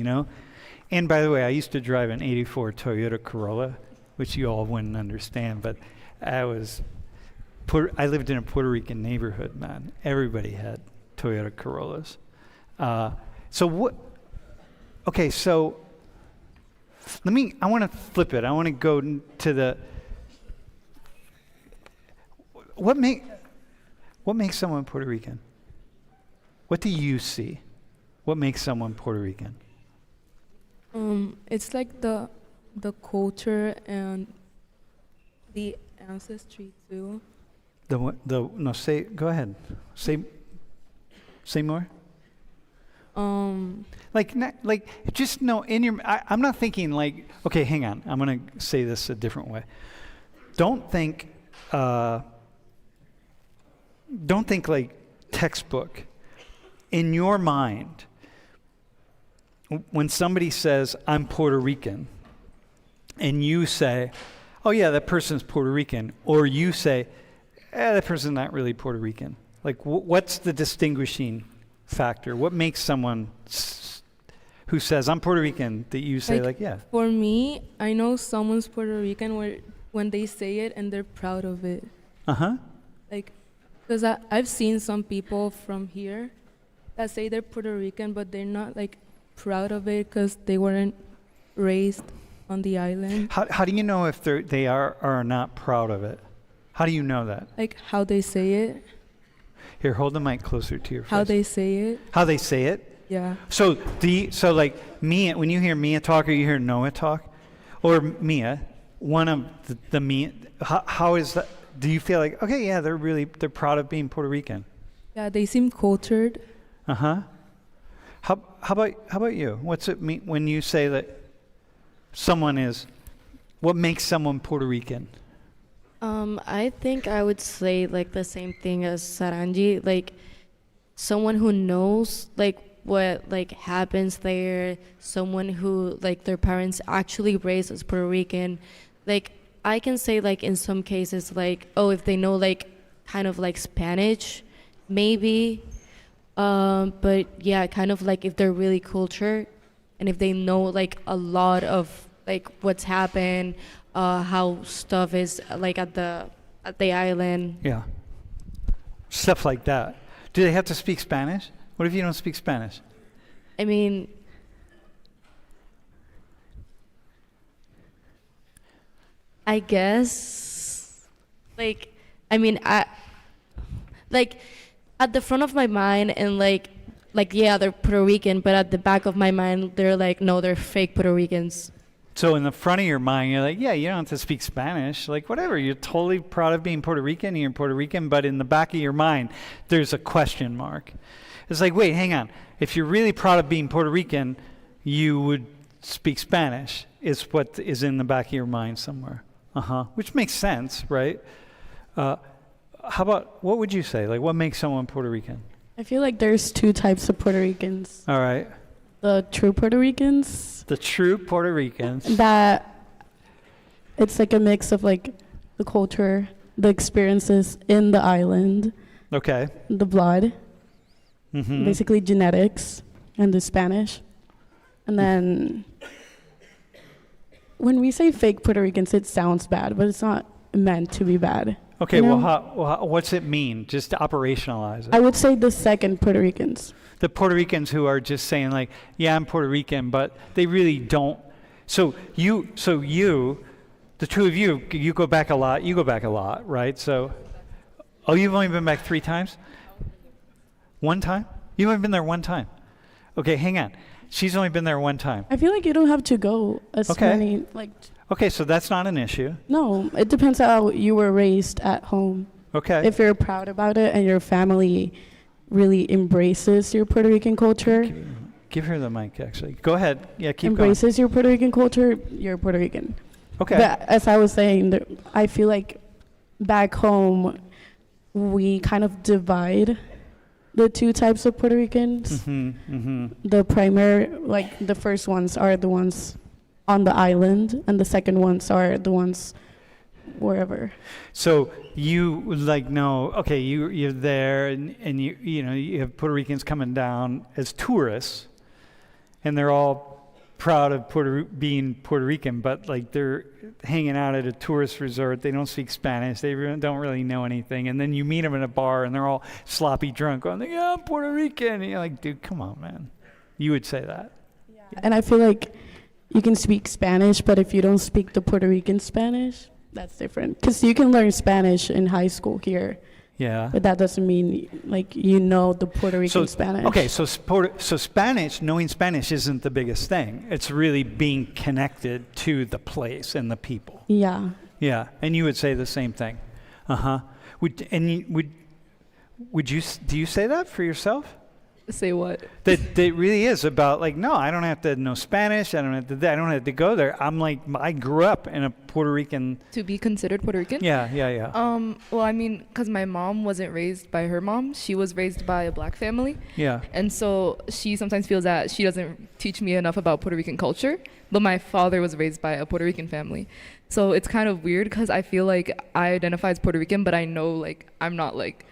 And by the way, I used to drive an 84 Toyota Corolla, which you all wouldn't understand, but I lived in a Puerto Rican neighborhood, man. Everybody had Toyota Corollas. So I want to flip it. I want to go to what makes someone Puerto Rican? What do you see? What makes someone Puerto Rican? It's the culture and the ancestry too. Go ahead. Say more. Just know in your. I'm not thinking okay, hang on. I'm gonna say this a different way. Don't think textbook. In your mind, when somebody says, I'm Puerto Rican, and you say, oh yeah, that person's Puerto Rican, or you say, that person's not really Puerto Rican. Like, what's the distinguishing factor? What makes someone who says, I'm Puerto Rican, that you say, like, yeah? For me, I know someone's Puerto Rican when they say it and they're proud of it. Uh-huh. Like, because I've seen some people from here that say they're Puerto Rican, but they're not, like, proud of it because they weren't raised on the island. How do you know if they are or are not proud of it? How do you know that? Like, how they say it. Here, hold the mic closer to your face. How they say it. How they say it? Yeah. So like Mia, when you hear Mia talk or you hear Noah talk, or Mia, one of the Mia, how is that? Do you feel like, okay, yeah, they're proud of being Puerto Rican? Yeah, they seem cultured. Uh-huh. How about you? What's it mean when you say that someone is, what makes someone Puerto Rican? I think I would say like the same thing as Sarangi, like someone who knows like what like happens there, someone who like their parents actually raised as Puerto Rican. Like I can say like in some cases like, oh, if they know like kind of like Spanish, maybe. But yeah, kind of like if they're really cultured and if they know like a lot of like what's happened, how stuff is like at the island. Yeah. Stuff like that. Do they have to speak Spanish? What if you don't speak Spanish? I mean, I guess, like, I mean, like, at the front of my mind and like, yeah, they're Puerto Rican, but at the back of my mind, they're like, no, they're fake Puerto Ricans. So in the front of your mind, you're like, yeah, you don't have to speak Spanish. Like, whatever. You're totally proud of being Puerto Rican, and you're Puerto Rican, but in the back of your mind, there's a question mark. It's like, wait, hang on. If you're really proud of being Puerto Rican, you would speak Spanish, is what is in the back of your mind somewhere. Which makes sense, right? How about, what would you say? Like, what makes someone Puerto Rican? I feel like there's two types of Puerto Ricans. All right. The true Puerto Ricans. The true Puerto Ricans. That it's like a mix of like the culture, the experiences in the island, Okay. the blood, Mm-hmm. basically genetics, and the Spanish. And then when we say fake Puerto Ricans, it sounds bad, but it's not meant to be bad. Okay, You know? well, what's it mean? Just to operationalize it. I would say the second Puerto Ricans. The Puerto Ricans who are just saying like, yeah, I'm Puerto Rican, but they really don't. So you, the two of you, you go back a lot, right? So, oh, you've only been back 3 times? One time? You've only been there 1 time. Okay, hang on. She's only been there 1 time. I feel like you don't have to go as Okay. many, like, Okay, so that's not an issue. no, it depends how you were raised at home. Okay. If you're proud about it and your family really embraces your Puerto Rican culture, Give her the mic, actually. Go ahead. Yeah, keep embraces your Puerto Rican culture, you're Puerto Rican. going. Okay. But as I was saying, I feel like back home, we kind of divide the two types of Puerto Ricans. The primary, like the first ones are the ones on the island, and the second ones are the ones wherever. So you like know, okay, you're there, and you have Puerto Ricans coming down as tourists, and they're all proud of being Puerto Rican, but like they're hanging out at a tourist resort. They don't speak Spanish. They don't really know anything. And then you meet them in a bar, and they're all sloppy drunk, going, "Yeah, I'm Puerto Rican." And you're like, "Dude, come on, man." You would say that. And I feel like you can speak Spanish, but if you don't speak the Puerto Rican Spanish, that's different. Because you can learn Spanish in high school here, Yeah. but that doesn't mean like you know the Puerto Rican Spanish. Okay, so Spanish, knowing Spanish isn't the biggest thing. It's really being connected to the place and the people. Yeah. Yeah, and you would say the same thing. Do you say that for yourself? Say what? That really is about like, no, I don't have to know Spanish. I don't have to go there. I'm like, I grew up in a Puerto Rican. To be considered Puerto Rican? Yeah. Well, I mean, because my mom wasn't raised by her mom. She was raised by a black family. Yeah. And so she sometimes feels that she doesn't teach me enough about Puerto Rican culture. But my father was raised by a Puerto Rican family. So it's kind of weird because I feel like I identify as Puerto Rican, but I know like I'm not like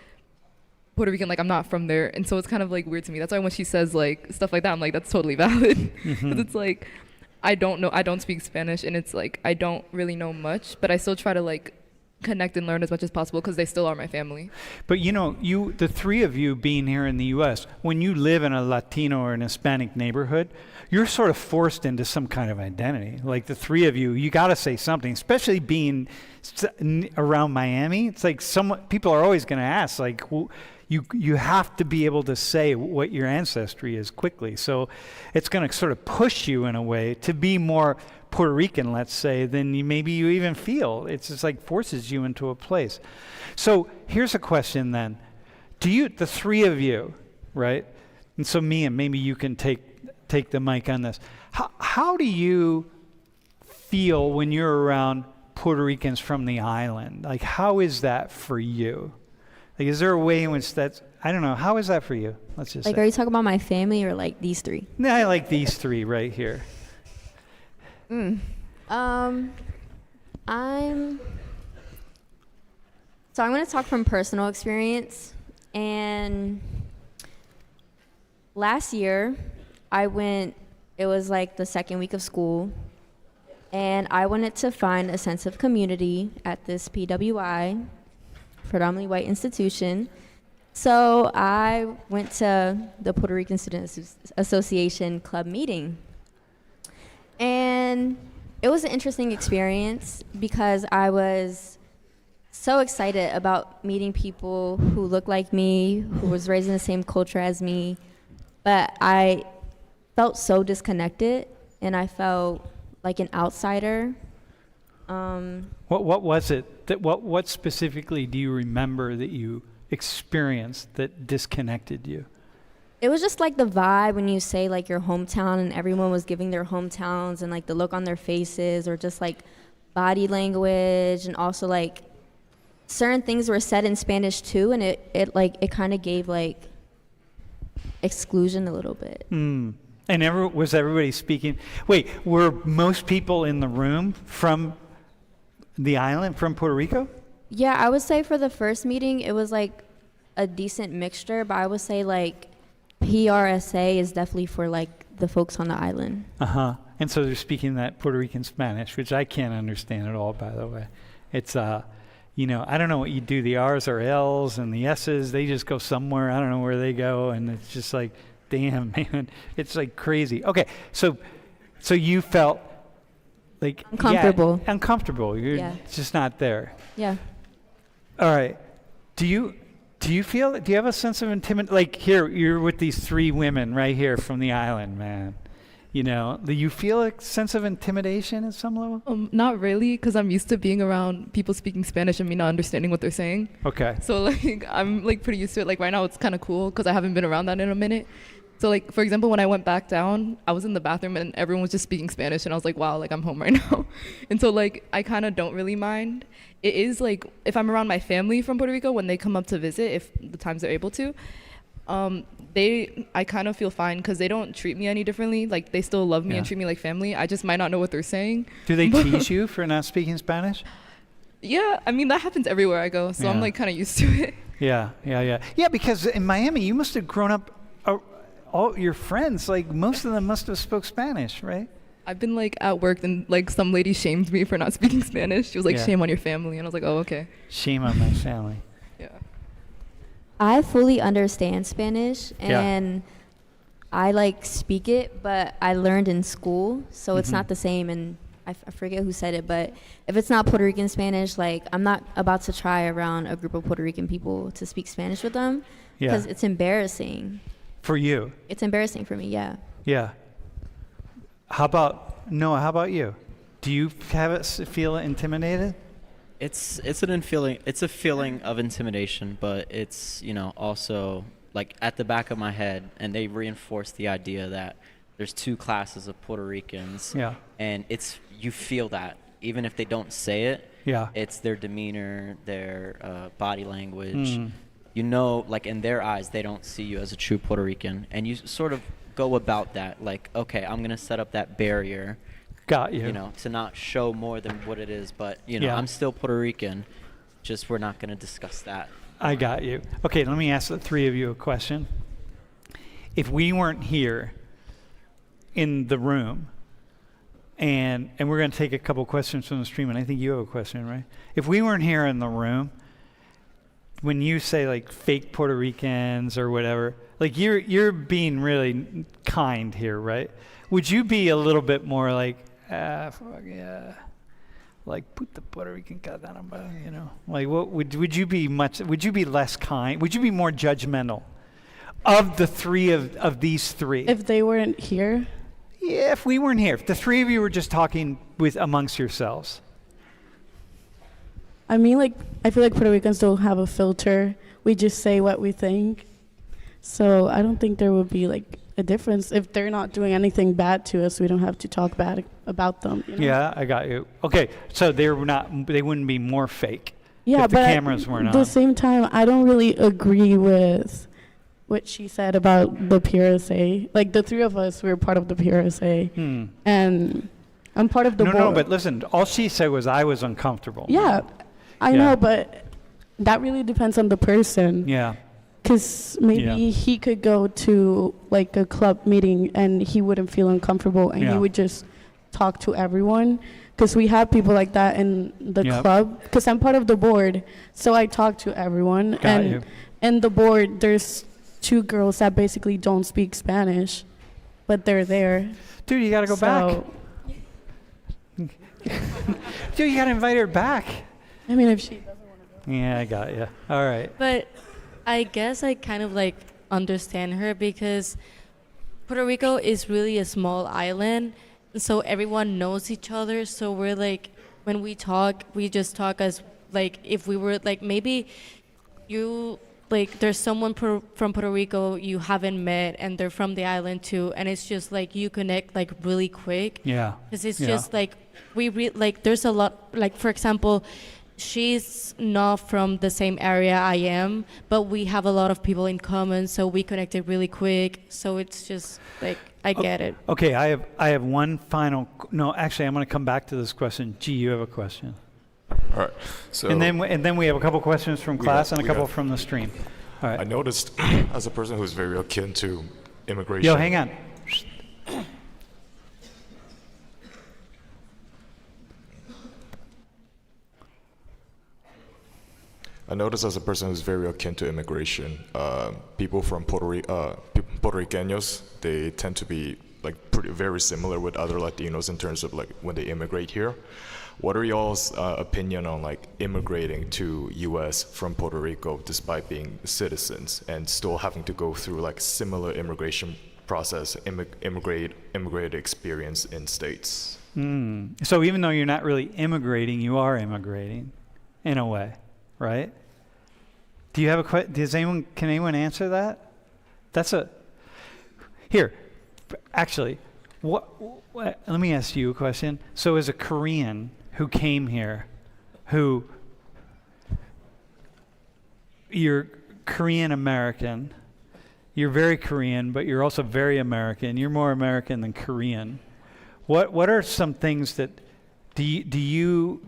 Puerto Rican, like I'm not from there. And so it's kind of like weird to me. That's why when she says like stuff like that, I'm like, that's totally valid. Because it's like, I don't speak Spanish, and it's like, I don't really know much, but I still try to like connect and learn as much as possible because they still are my family. But you know, the three of you being here in the U.S., when you live in a Latino or an Hispanic neighborhood, you're sort of forced into some kind of identity. Like the three of you got to say something, especially being around Miami. It's like people are always going to ask, like, you have to be able to say what your ancestry is quickly. So it's going to sort of push you in a way to be more Puerto Rican, let's say, than maybe you even feel. It's just like forces you into a place. So here's a question then. The three of you, right? And so Mia, maybe you can take the mic on this. How do you feel when you're around Puerto Ricans from the island? Like, how is that for you? Like, is there a way in which I don't know, how is that for you? Let's just Like, say. are you talking about my family or like these three? No, I like these three right here. I'm going to talk from personal experience. And last year, it was like the second week of school, and I wanted to find a sense of community at this PWI, predominantly white institution. So I went to the Puerto Rican Student Association club meeting. And it was an interesting experience because I was so excited about meeting people who looked like me, who was raised in the same culture as me, but I felt so disconnected and I felt like an outsider. What was it? What specifically do you remember that you experienced that disconnected you? It was just like the vibe when you say like your hometown and everyone was giving their hometowns, and like the look on their faces, or just like body language, and also like certain things were said in Spanish too, and it kind of gave like exclusion a little bit. And was everybody speaking? Wait, were most people in the room from the island, from Puerto Rico? Yeah, I would say for the first meeting it was like a decent mixture, but I would say like PRSA is definitely for like the folks on the island. And so they're speaking that Puerto Rican Spanish, which I can't understand at all, by the way. It's I don't know what you do. The R's are L's and the S's, they just go somewhere. I don't know where they go, and it's just like, damn, man, it's like crazy. Okay, so you felt like Uncomfortable. Yeah, uncomfortable. You're just not there. Yeah. All right. Do you have a sense of intimidation? Like here, you're with these three women right here from the island, man. Do you feel a sense of intimidation at some level? Not really, because I'm used to being around people speaking Spanish and me not understanding what they're saying. Okay. So like I'm like pretty used to it. Like right now it's kind of cool because I haven't been around that in a minute. So like for example, when I went back down, I was in the bathroom and everyone was just speaking Spanish, and I was like, wow, like I'm home right now. And so like I kind of don't really mind. It is like if I'm around my family from Puerto Rico when they come up to visit, if the times they're able to, I kind of feel fine because they don't treat me any differently. Like they still love me and treat me like family. I just might not know what they're saying. Do they tease you for not speaking Spanish? Yeah, I mean that happens everywhere I go, so I'm like kind of used to it. Yeah, because in Miami you must have grown up. All your friends, like most of them must have spoke Spanish, right? I've been like at work and like some lady shamed me for not speaking Spanish. She was like, shame on your family. And I was like, oh, okay. Shame on my family. Yeah. I fully understand Spanish, and I like speak it, but I learned in school, so it's not the same. And I forget who said it, but if it's not Puerto Rican Spanish, like I'm not about to try around a group of Puerto Rican people to speak Spanish with them because it's embarrassing. For you? It's embarrassing for me, yeah. Yeah. How about Noah? How about you? Do you feel intimidated? It's a feeling of intimidation, but it's also like at the back of my head, and they reinforce the idea that there's two classes of Puerto Ricans. Yeah. And you feel that even if they don't say it. Yeah. It's their demeanor, their body language. Mm. You know, like in their eyes, they don't see you as a true Puerto Rican, and you sort of go about that like, okay, I'm gonna set up that barrier. Got you. You know, to not show more than what it is, but you know, Yeah. I'm still Puerto Rican. Just we're not gonna discuss that. I got you. Okay, let me ask the three of you a question. If we weren't here in the room, and we're going to take a couple questions from the stream, and I think you have a question, right? If we weren't here in the room, when you say like fake Puerto Ricans or whatever, like you're being really kind here, right? Would you be a little bit more like, fuck yeah, like put the Puerto Rican cat down, you know? Like what would you be would you be less kind? Would you be more judgmental of the three of these three? If they weren't here, Yeah, if we weren't here, if the three of you were just talking amongst yourselves. I mean, like, I feel like Puerto Ricans don't have a filter. We just say what we think. So I don't think there would be like a difference. If they're not doing anything bad to us, we don't have to talk bad about them. You know? Yeah, I got you. Okay, so they wouldn't be more fake. Yeah, if the but cameras weren't at the on. same time, I don't really agree with what she said about the PRSA. Like, the three of us, we're part of the PRSA. And I'm part of the board. No, but listen, all she said was I was uncomfortable. Yeah, I Yeah. know, but that really depends on the person. Yeah. Because maybe Yeah. he could go to like a club meeting and he wouldn't feel uncomfortable and Yeah. he would just talk to everyone. Because we have people like that in the Yep. club. Because I'm part of the board, so I talk to everyone. Got and you. in the board, there's two girls that basically don't speak Spanish, but they're there. Dude, you got to go back. Dude, you got to invite her back. I mean, if she doesn't want to go. Yeah, I got you. All right. But I guess I kind of like understand her because Puerto Rico is really a small island, so everyone knows each other. So we're like, when we talk, we just talk as like if we were like maybe you like there's someone from Puerto Rico you haven't met and they're from the island too, and it's just like you connect like really quick. Yeah. Because it's Yeah. just like like there's a lot like for example. She's not from the same area I am, but we have a lot of people in common, so we connected really quick. So it's just like I get it. Okay, I have one final. No, actually, I'm going to come back to this question. G, you have a question. All right. So And then we have a couple questions from class and a we couple got- from the stream. All I right. noticed as a person who's very akin to immigration. Yo, hang on. I noticed as a person who's very akin to immigration, people from Puertorriqueños, they tend to be like very similar with other Latinos in terms of like when they immigrate here. What are y'all's opinion on like immigrating to U.S. from Puerto Rico despite being citizens and still having to go through like similar immigration process, immigrate experience in states? So even though you're not really immigrating, you are immigrating, in a way, right? Do you have a question? Can anyone answer that? Here, actually, what, let me ask you a question. So as a Korean who came here, you're Korean American, you're very Korean, but you're also very American. You're more American than Korean. What are some things that do you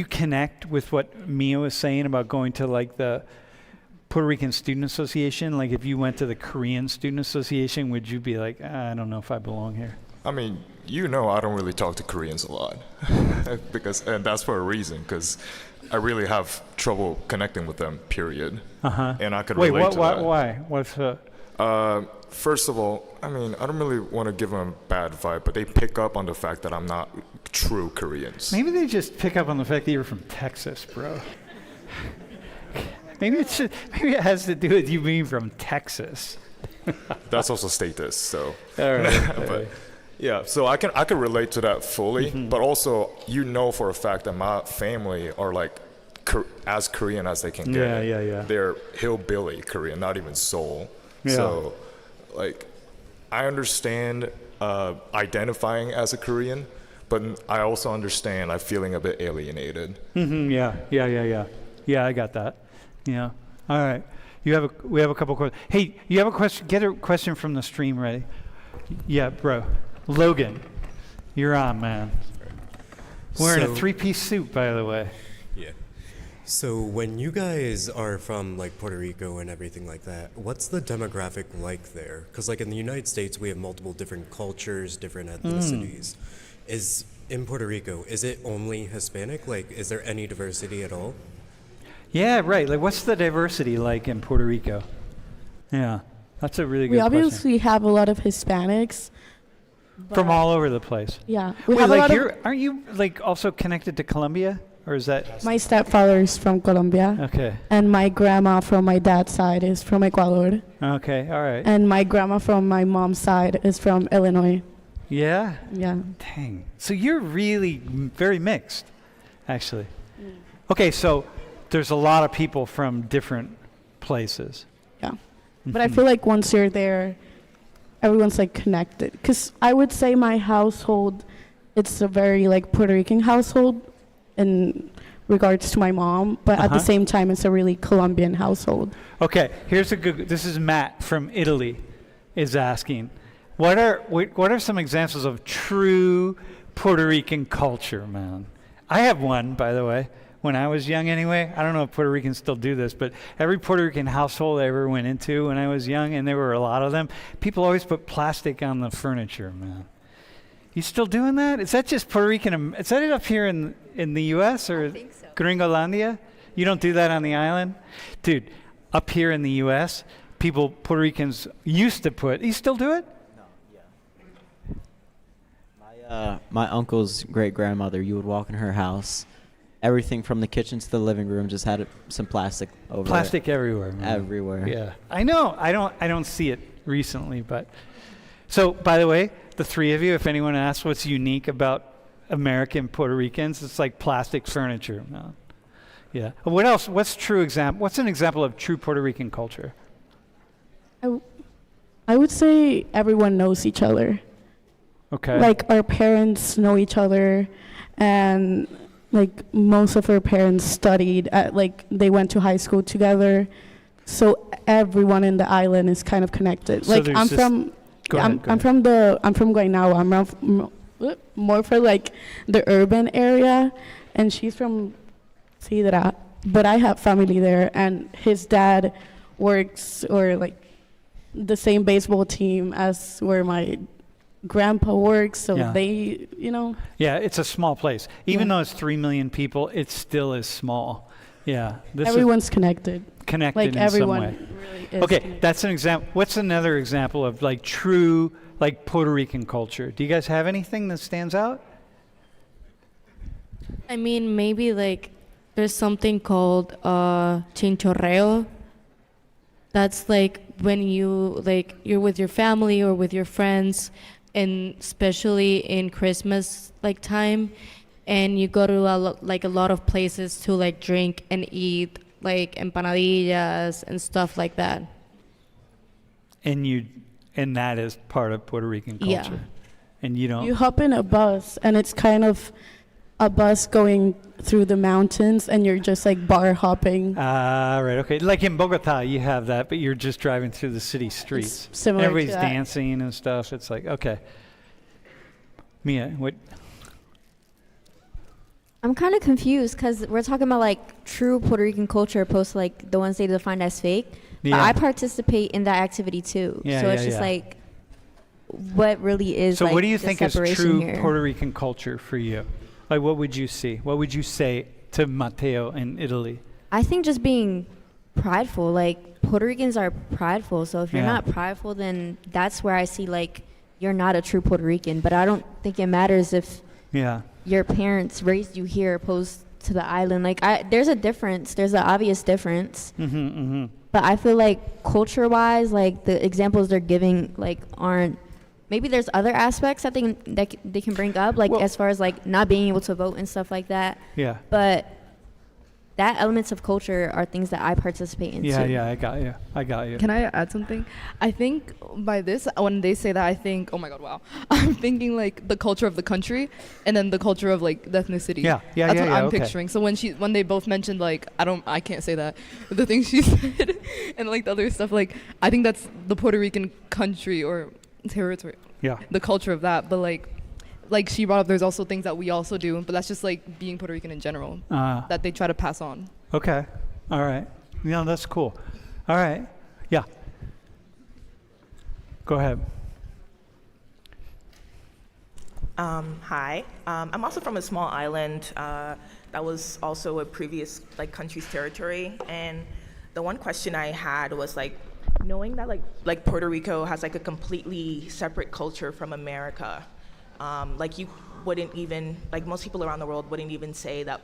connect with what Mia was saying about going to like the Puerto Rican Student Association? Like if you went to the Korean Student Association, would you be like, I don't know if I belong here? I mean, I don't really talk to Koreans a lot and that's for a reason, because I really have trouble connecting with them, period. And I could relate to that. Why? What's First of all, I mean, I don't really want to give them a bad vibe, but they pick up on the fact that I'm not true Koreans. Maybe they just pick up on the fact that you're from Texas, bro. Maybe it has to do with you being from Texas. That's also status, so. All right. But yeah, so I can relate to that fully, but also for a fact that my family are like as Korean as they can get. Yeah, yeah, yeah. They're hillbilly Korean, not even Seoul. Yeah. So, like, I understand identifying as a Korean, but I also understand like feeling a bit alienated. Yeah, I got that. Yeah. All right. We have a couple questions. Hey, you have a question? Get a question from the stream ready. Yeah, bro. Logan, you're on, man. Wearing a three-piece suit, by the way. Yeah. So when you guys are from like Puerto Rico and everything like that, what's the demographic like there? Because like in the United States, we have multiple different cultures, different ethnicities. In Puerto Rico, is it only Hispanic? Like, is there any diversity at all? Yeah, right. Like, what's the diversity like in Puerto Rico? Yeah, that's a really good We question. obviously have a lot of Hispanics. From but- all over the place. Yeah. We Wait, have a like lot of, you're, aren't you like also connected to Colombia, or is that my stepfather is from Colombia. okay? And my grandma from my dad's side is from Ecuador. Okay, all right. And my grandma from my mom's side is from Illinois. Yeah. Yeah. Dang. So you're really very mixed, actually. Okay, so there's a lot of people from different places. Yeah. But I feel like once you're there, everyone's like connected. Because I would say my household, it's a very like Puerto Rican household in regards to my mom. But at the same time, it's a really Colombian household. Okay, here's a good. This is Matt from Italy, is asking, what are some examples of true Puerto Rican culture, man? I have one, by the way. When I was young, anyway. I don't know if Puerto Ricans still do this, but every Puerto Rican household I ever went into when I was young, and there were a lot of them, people always put plastic on the furniture, man. You still doing that? Is that just Puerto Rican? Is that it up here in the U.S. or Gringolandia? You don't do that on the island, dude. Up here in the U.S., Puerto Ricans used to put. You still do it? My uncle's great grandmother, you would walk in her house, everything from the kitchen to the living room just had some plastic over Plastic everywhere, man. everywhere. Yeah, I know. I don't see it recently, but so by the way, the three of you, if anyone asks what's unique about American Puerto Ricans, it's like plastic furniture. No. Yeah. What else? What's an example of true Puerto Rican culture? I would say everyone knows each other. Okay. Like our parents know each other, and like most of our parents studied at they went to high school together, so everyone in the island is kind of connected. So like there's I'm this- from, Go yeah, ahead, go I'm from Guaynabo. I'm from more for like the urban area, and she's from Sidra, but I have family there, and his dad works or like the same baseball team as where my grandpa works, so Yeah. they, Yeah, it's a small place. Even Yeah. though it's 3 million people, it still is small. Yeah. This everyone's connected. is connected Like in everyone some way. really is. Okay, connected. that's an example. What's another example of like true like Puerto Rican culture? Do you guys have anything that stands out? I mean, maybe like there's something called chinchorreo. That's like when you're with your family or with your friends, and especially in Christmas like time, and you go to a lot of places to like drink and eat like empanadillas and stuff like that. And that is part of Puerto Rican culture. Yeah. And you don't. You hop in a bus, and it's kind of a bus going through the mountains, and you're just like bar hopping. Right. Okay. Like in Bogota, you have that, but you're just driving through the city streets. It's similar to Everybody's that. dancing and stuff. It's like, okay. Mia, what? I'm kind of confused because we're talking about like true Puerto Rican culture opposed to like the ones they define as fake. But Yeah. I participate in that activity too. Yeah, so yeah, it's just yeah. like what really is So like what do you the think is separation true here. Puerto Rican culture for you? Like, what would you see? What would you say to Matteo in Italy? I think just being prideful. Like Puerto Ricans are prideful. So if you're Yeah. not prideful, then that's where I see like you're not a true Puerto Rican. But I don't think it matters if Yeah. your parents raised you here opposed to the island. Like there's a difference. There's an obvious difference. Mm-hmm, mm-hmm. But I feel like culture-wise, like the examples they're giving, like aren't. Maybe there's other aspects that they can bring up, like Well- as far as like not being able to vote and stuff like that. Yeah. But that elements of culture are things that I participate in Yeah, too. yeah, I got you. Can I add something? I think by this, when they say that, I think, oh my God, wow. I'm thinking like the culture of the country and then the culture of like the ethnicity. Yeah, yeah, That's yeah, what yeah, I'm okay. picturing. So when they both mentioned like, I can't say that, the things she said and like the other stuff, like I think that's the Puerto Rican country or territory, Yeah. the culture of that. But like she brought up, there's also things that we also do, but that's just like being Puerto Rican in general that they try to pass on. Okay. All right. Yeah, that's cool. All right. Yeah. Go ahead. Hi. I'm also from a small island that was also a previous like country's territory, and the one question I had was like, knowing that like Puerto Rico has like a completely separate culture from America, like you wouldn't even, like most people around the world wouldn't even say that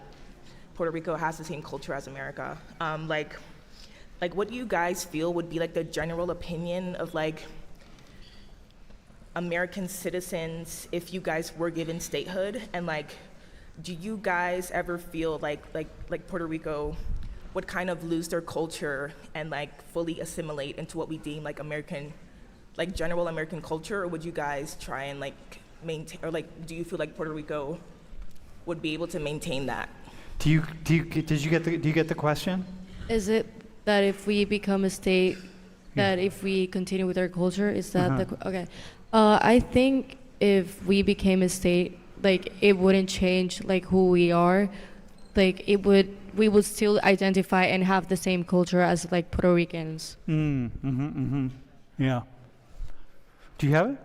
Puerto Rico has the same culture as America. Like what do you guys feel would be like the general opinion of like American citizens if you guys were given statehood? And like, do you guys ever feel like Puerto Rico would kind of lose their culture and like fully assimilate into what we deem like American, like general American culture? Or would you guys try and like maintain, or like do you feel like Puerto Rico would be able to maintain that? Do you get the question? Is it that if we become a state, Yeah. that if we continue with our culture, is that Uh-huh. okay? I think if we became a state, like it wouldn't change like who we are. Like we would still identify and have the same culture as like Puerto Ricans. Yeah. Do you have it?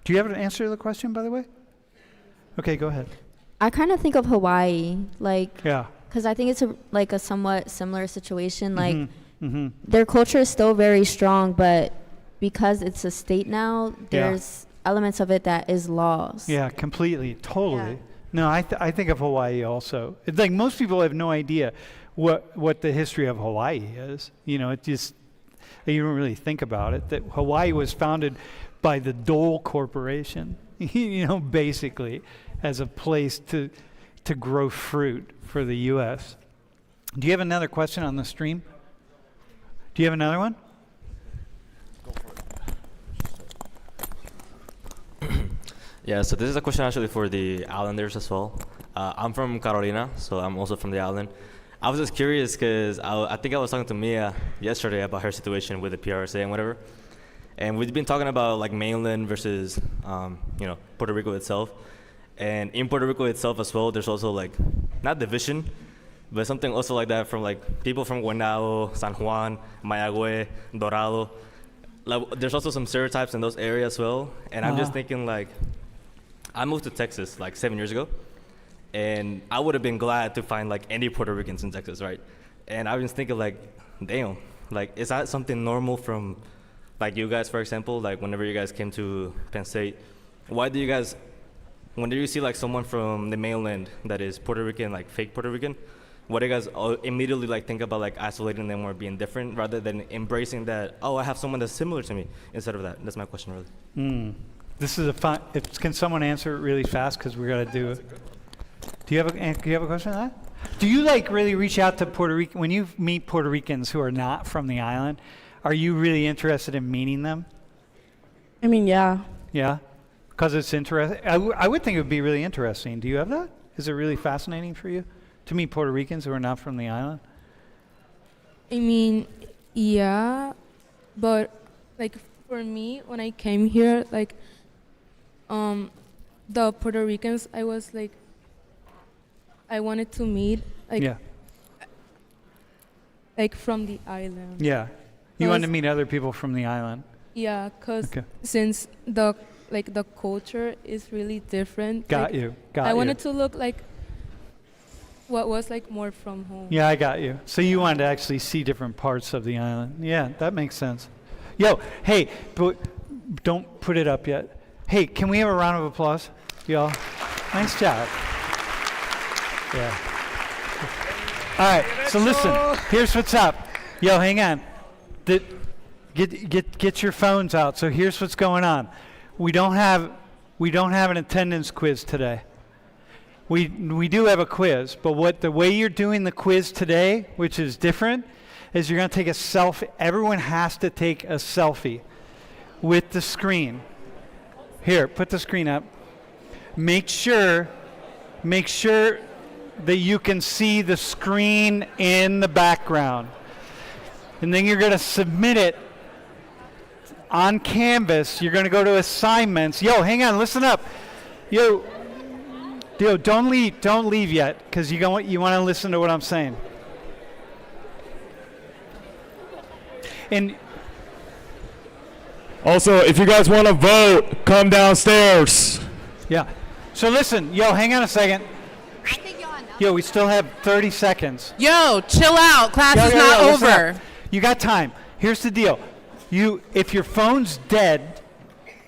Do you have an answer to the question, by the way? Okay, go ahead. I kind of think of Hawaii, like, Yeah. because I think it's a somewhat similar situation. Like, Mm-hmm. their culture is still very strong, but because it's a state now, there's elements of it that is lost. Yeah, completely, totally. Yeah. No, I think of Hawaii also. It's like most people have no idea what the history of Hawaii is. You know, it just, you don't really think about it. That Hawaii was founded by the Dole Corporation, you know, basically, as a place to grow fruit for the U.S. Do you have another question on the stream? Do you have another one? Yeah, so this is a question actually for the Islanders as well. I'm from Carolina, so I'm also from the island. I was just curious because I think I was talking to Mia yesterday about her situation with the PRSA and whatever. And we've been talking about like mainland versus, Puerto Rico itself. And in Puerto Rico itself as well, there's also like, not division, but something also like that from like people from Guanao, San Juan, Mayagüe, Dorado. Like, there's also some stereotypes in those areas as well. And I'm just thinking like, I moved to Texas like 7 years ago, and I would have been glad to find like any Puerto Ricans in Texas, right? And I was thinking like, damn, like is that something normal from like you guys, for example, like whenever you guys came to Penn State, whenever you see like someone from the mainland that is Puerto Rican, like fake Puerto Rican, what do you guys immediately like think about like isolating them or being different rather than embracing that, oh, I have someone that's similar to me instead of that? That's my question really. This is a fun. Can someone answer it really fast because we're gonna do it? Do you have a question on that? Do you like really reach out to Puerto Rican when you meet Puerto Ricans who are not from the island? Are you really interested in meeting them? I mean, yeah. Yeah, because it's interesting. I would think it would be really interesting. Do you have that? Is it really fascinating for you to meet Puerto Ricans who are not from the island? I mean, yeah, but like for me, when I came here, like, the Puerto Ricans, I was like, I wanted to meet, like, Yeah. like from the island. Yeah. You want to Because- meet other people from the island. Yeah, cause Okay. since the culture is really different. Got like, you. Got I you. wanted to look like what was like more from home. Yeah, I got you. So you wanted to actually see different parts of the island. Yeah, that makes sense. Yo, hey, but don't put it up yet. Hey, can we have a round of applause, y'all? Nice job. Yeah. All right. So listen. Here's what's up. Yo, hang on. Get your phones out. So here's what's going on. We don't have an attendance quiz today. we do have a quiz, but the way you're doing the quiz today, which is different, is you're going to take a selfie. Everyone has to take a selfie with the screen. Here, put the screen up. Make sure that you can see the screen in the background. And then you're going to submit it on Canvas. You're going to go to assignments. Yo, hang on, listen up. Yo, don't leave yet, because you want to listen to what I'm saying. And also, if you guys want to vote, come downstairs. yeah. So listen, yo, hang on a second. Yo, we still have 30 seconds. Yo, chill out. Class is not listen over. up. You got time. Here's the deal. If your phone's dead,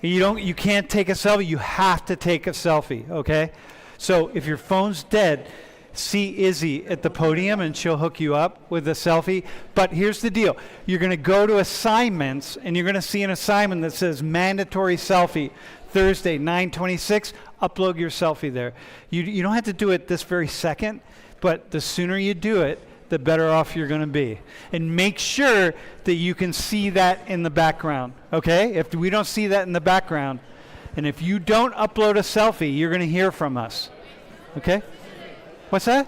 you can't take a selfie. You have to take a selfie, okay? So if your phone's dead, see Izzy at the podium and she'll hook you up with a selfie. But here's the deal. You're going to go to assignments and you're going to see an assignment that says mandatory selfie. Thursday, 9/26, upload your selfie there. You don't have to do it this very second, but the sooner you do it, the better off you're going to be. And make sure that you can see that in the background, okay? If we don't see that in the background, and if you don't upload a selfie, you're going to hear from us, okay? What's that?